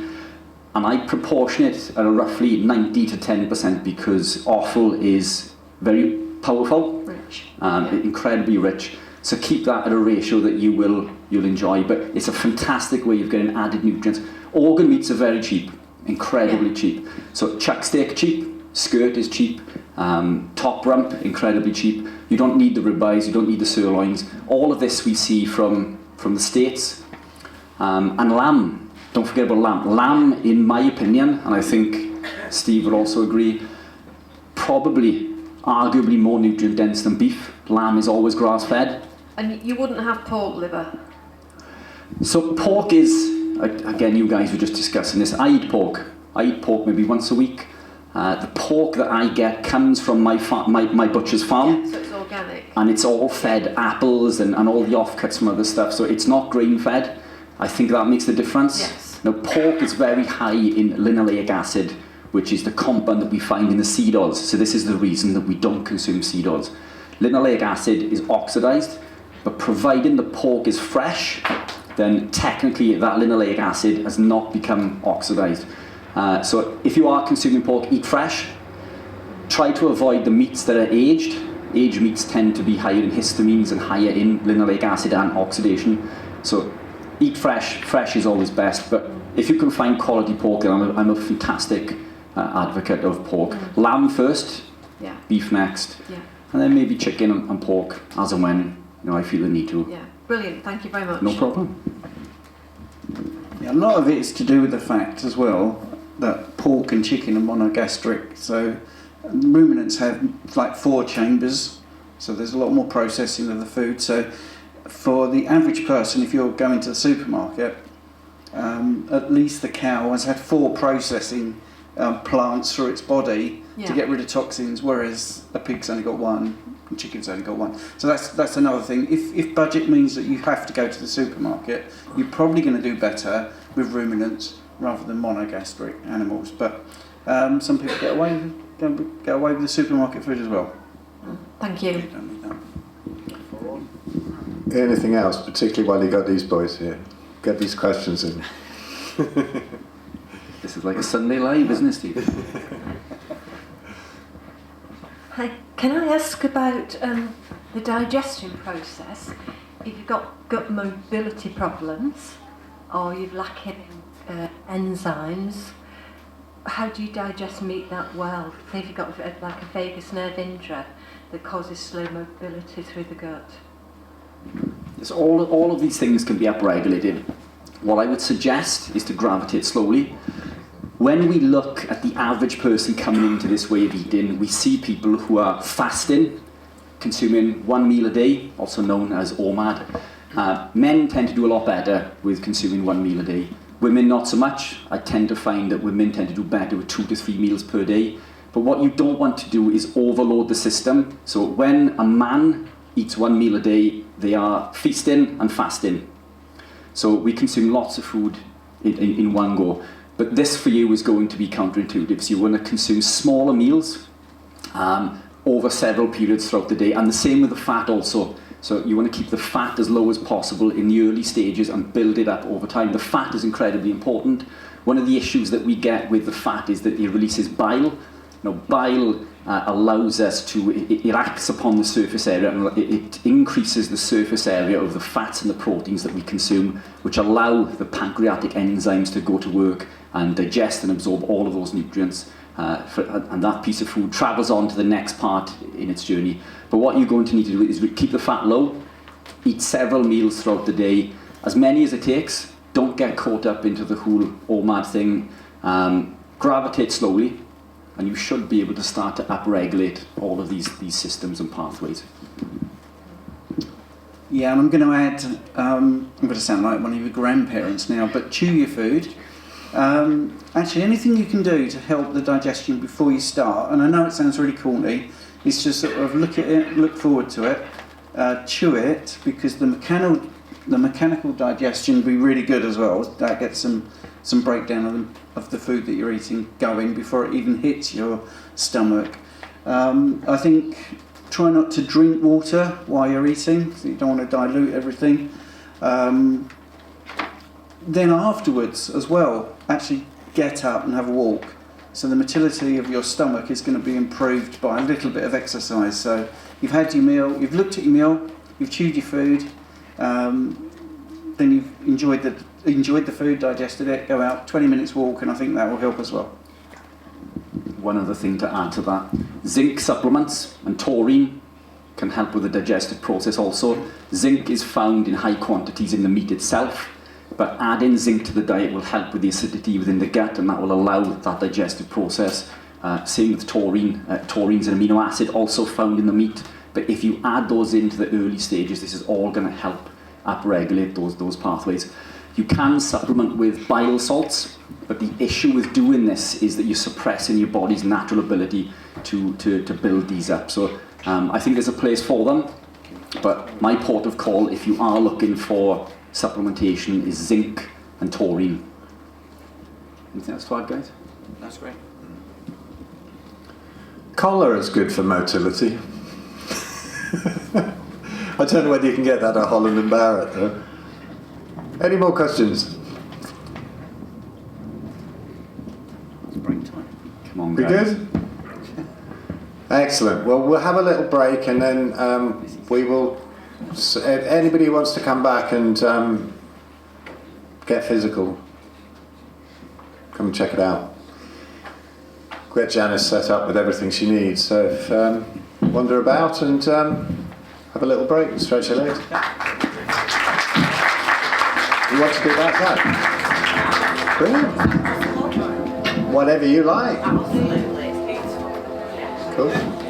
And I proportion it at a roughly 90 to 10% because offal is very powerful, Rich. incredibly rich. So keep that at a ratio that you'll enjoy. But it's a fantastic way of getting added nutrients. Organ meats are very cheap, incredibly cheap. So chuck steak cheap, skirt is cheap, top rump incredibly cheap. You don't need the ribeyes, you don't need the sirloins. All of this we see from the States. And lamb, don't forget about lamb. Lamb, in my opinion, and I think Steve will also agree, probably arguably more nutrient dense than beef. Lamb is always grass fed. And you wouldn't have pork liver? So pork is, again, you guys were just discussing this. I eat pork maybe once a week. The pork that I get comes from my butcher's farm. Yeah, so it's organic. And it's all fed apples and all the offcuts from other stuff. So it's not grain fed. I think that makes the difference. Yes. Now pork is very high in linoleic acid, which is the compound that we find in the seed oils. So this is the reason that we don't consume seed oils. Linoleic acid is oxidized, but providing the pork is fresh, then technically that linoleic acid has not become oxidized. So if you are consuming pork, eat fresh. Try to avoid the meats that are aged. Aged meats tend to be higher in histamines and higher in linoleic acid and oxidation. So eat fresh. Fresh is always best. But if you can find quality pork, then I'm a fantastic advocate of pork. Lamb first, Yeah. beef next, Yeah. and then maybe chicken and pork as and when I feel the need to. Yeah. Brilliant. Thank you very much. No problem. Yeah, a lot of it is to do with the fact as well that pork and chicken are monogastric. So ruminants have like 4 chambers, so there's a lot more processing of the food. So for the average person, if you're going to the supermarket, at least the cow has had 4 processing plants through its body Yeah. to get rid of toxins, whereas a pig's only got 1. Chicken's only got 1. So that's another thing. If budget means that you have to go to the supermarket, you're probably going to do better with ruminants rather than monogastric animals. But some people get away with the supermarket food as well. Thank you. You don't need that. Anything else, particularly while you got these boys here? Get these questions in. This is like a Sunday live, isn't it, Steve? Hi, can I ask about the digestion process? If you've got gut mobility problems or you're lacking enzymes, how do you digest meat that well? Say if you've got like a vagus nerve injury that causes slow mobility through the gut. So all of these things can be upregulated. What I would suggest is to gravitate slowly. When we look at the average person coming into this way of eating, we see people who are fasting, consuming 1 meal a day, also known as OMAD. Men tend to do a lot better with consuming 1 meal a day. Women not so much. I tend to find that women tend to do better with 2 to 3 meals per day. But what you don't want to do is overload the system. So when a man eats 1 meal a day, they are feasting and fasting. So we consume lots of food in one go. But this for you is going to be counterintuitive. So you want to consume smaller meals over several periods throughout the day. And the same with the fat also. So you want to keep the fat as low as possible in the early stages and build it up over time. The fat is incredibly important. One of the issues that we get with the fat is that it releases bile. Now, bile allows us to, it acts upon the surface area and it increases the surface area of the fats and the proteins that we consume, which allow the pancreatic enzymes to go to work and digest and absorb all of those nutrients. And that piece of food travels on to the next part in its journey. But what you're going to need to do is keep the fat low, eat several meals throughout the day, as many as it takes. Don't get caught up into the whole OMAD thing. Gravitate slowly, and you should be able to start to upregulate all of these systems and pathways. Yeah, and I'm going to add, I'm going to sound like one of your grandparents now, but chew your food. Actually, anything you can do to help the digestion before you start, and I know it sounds really corny, is just sort of look at it, look forward to it, chew it, because the mechanical digestion will be really good as well. That gets some breakdown of the food that you're eating going before it even hits your stomach. I think try not to drink water while you're eating, so you don't want to dilute everything. Then afterwards as well, actually get up and have a walk. So the motility of your stomach is going to be improved by a little bit of exercise. So you've had your meal, you've looked at your meal, you've chewed your food, then you've enjoyed the food, digested it, go out, 20 minutes walk, and I think that will help as well. One other thing to add to that, zinc supplements and taurine can help with the digestive process also. Zinc is found in high quantities in the meat itself, but adding zinc to the diet will help with the acidity within the gut, and that will allow that digestive process. Same with taurine. Taurine's an amino acid also found in the meat, but if you add those into the early stages, this is all going to help upregulate those pathways. You can supplement with bile salts, but the issue with doing this is that you're suppressing your body's natural ability to build these up. So I think there's a place for them, but my port of call, if you are looking for supplementation, is zinc and taurine. Anything else to add, guys? That's great. Cholera is good for motility. I don't know whether you can get that at Holland and Barrett, though. Any more questions? It's break time. Come on, We guys. good? Excellent. Well, we'll have a little break, and then we will. If anybody wants to come back and get physical, come and check it out. Get Janice set up with everything she needs. So if, wander about and have a little break, stretch your legs. You want to do that? Brilliant. Whatever you like. Cool.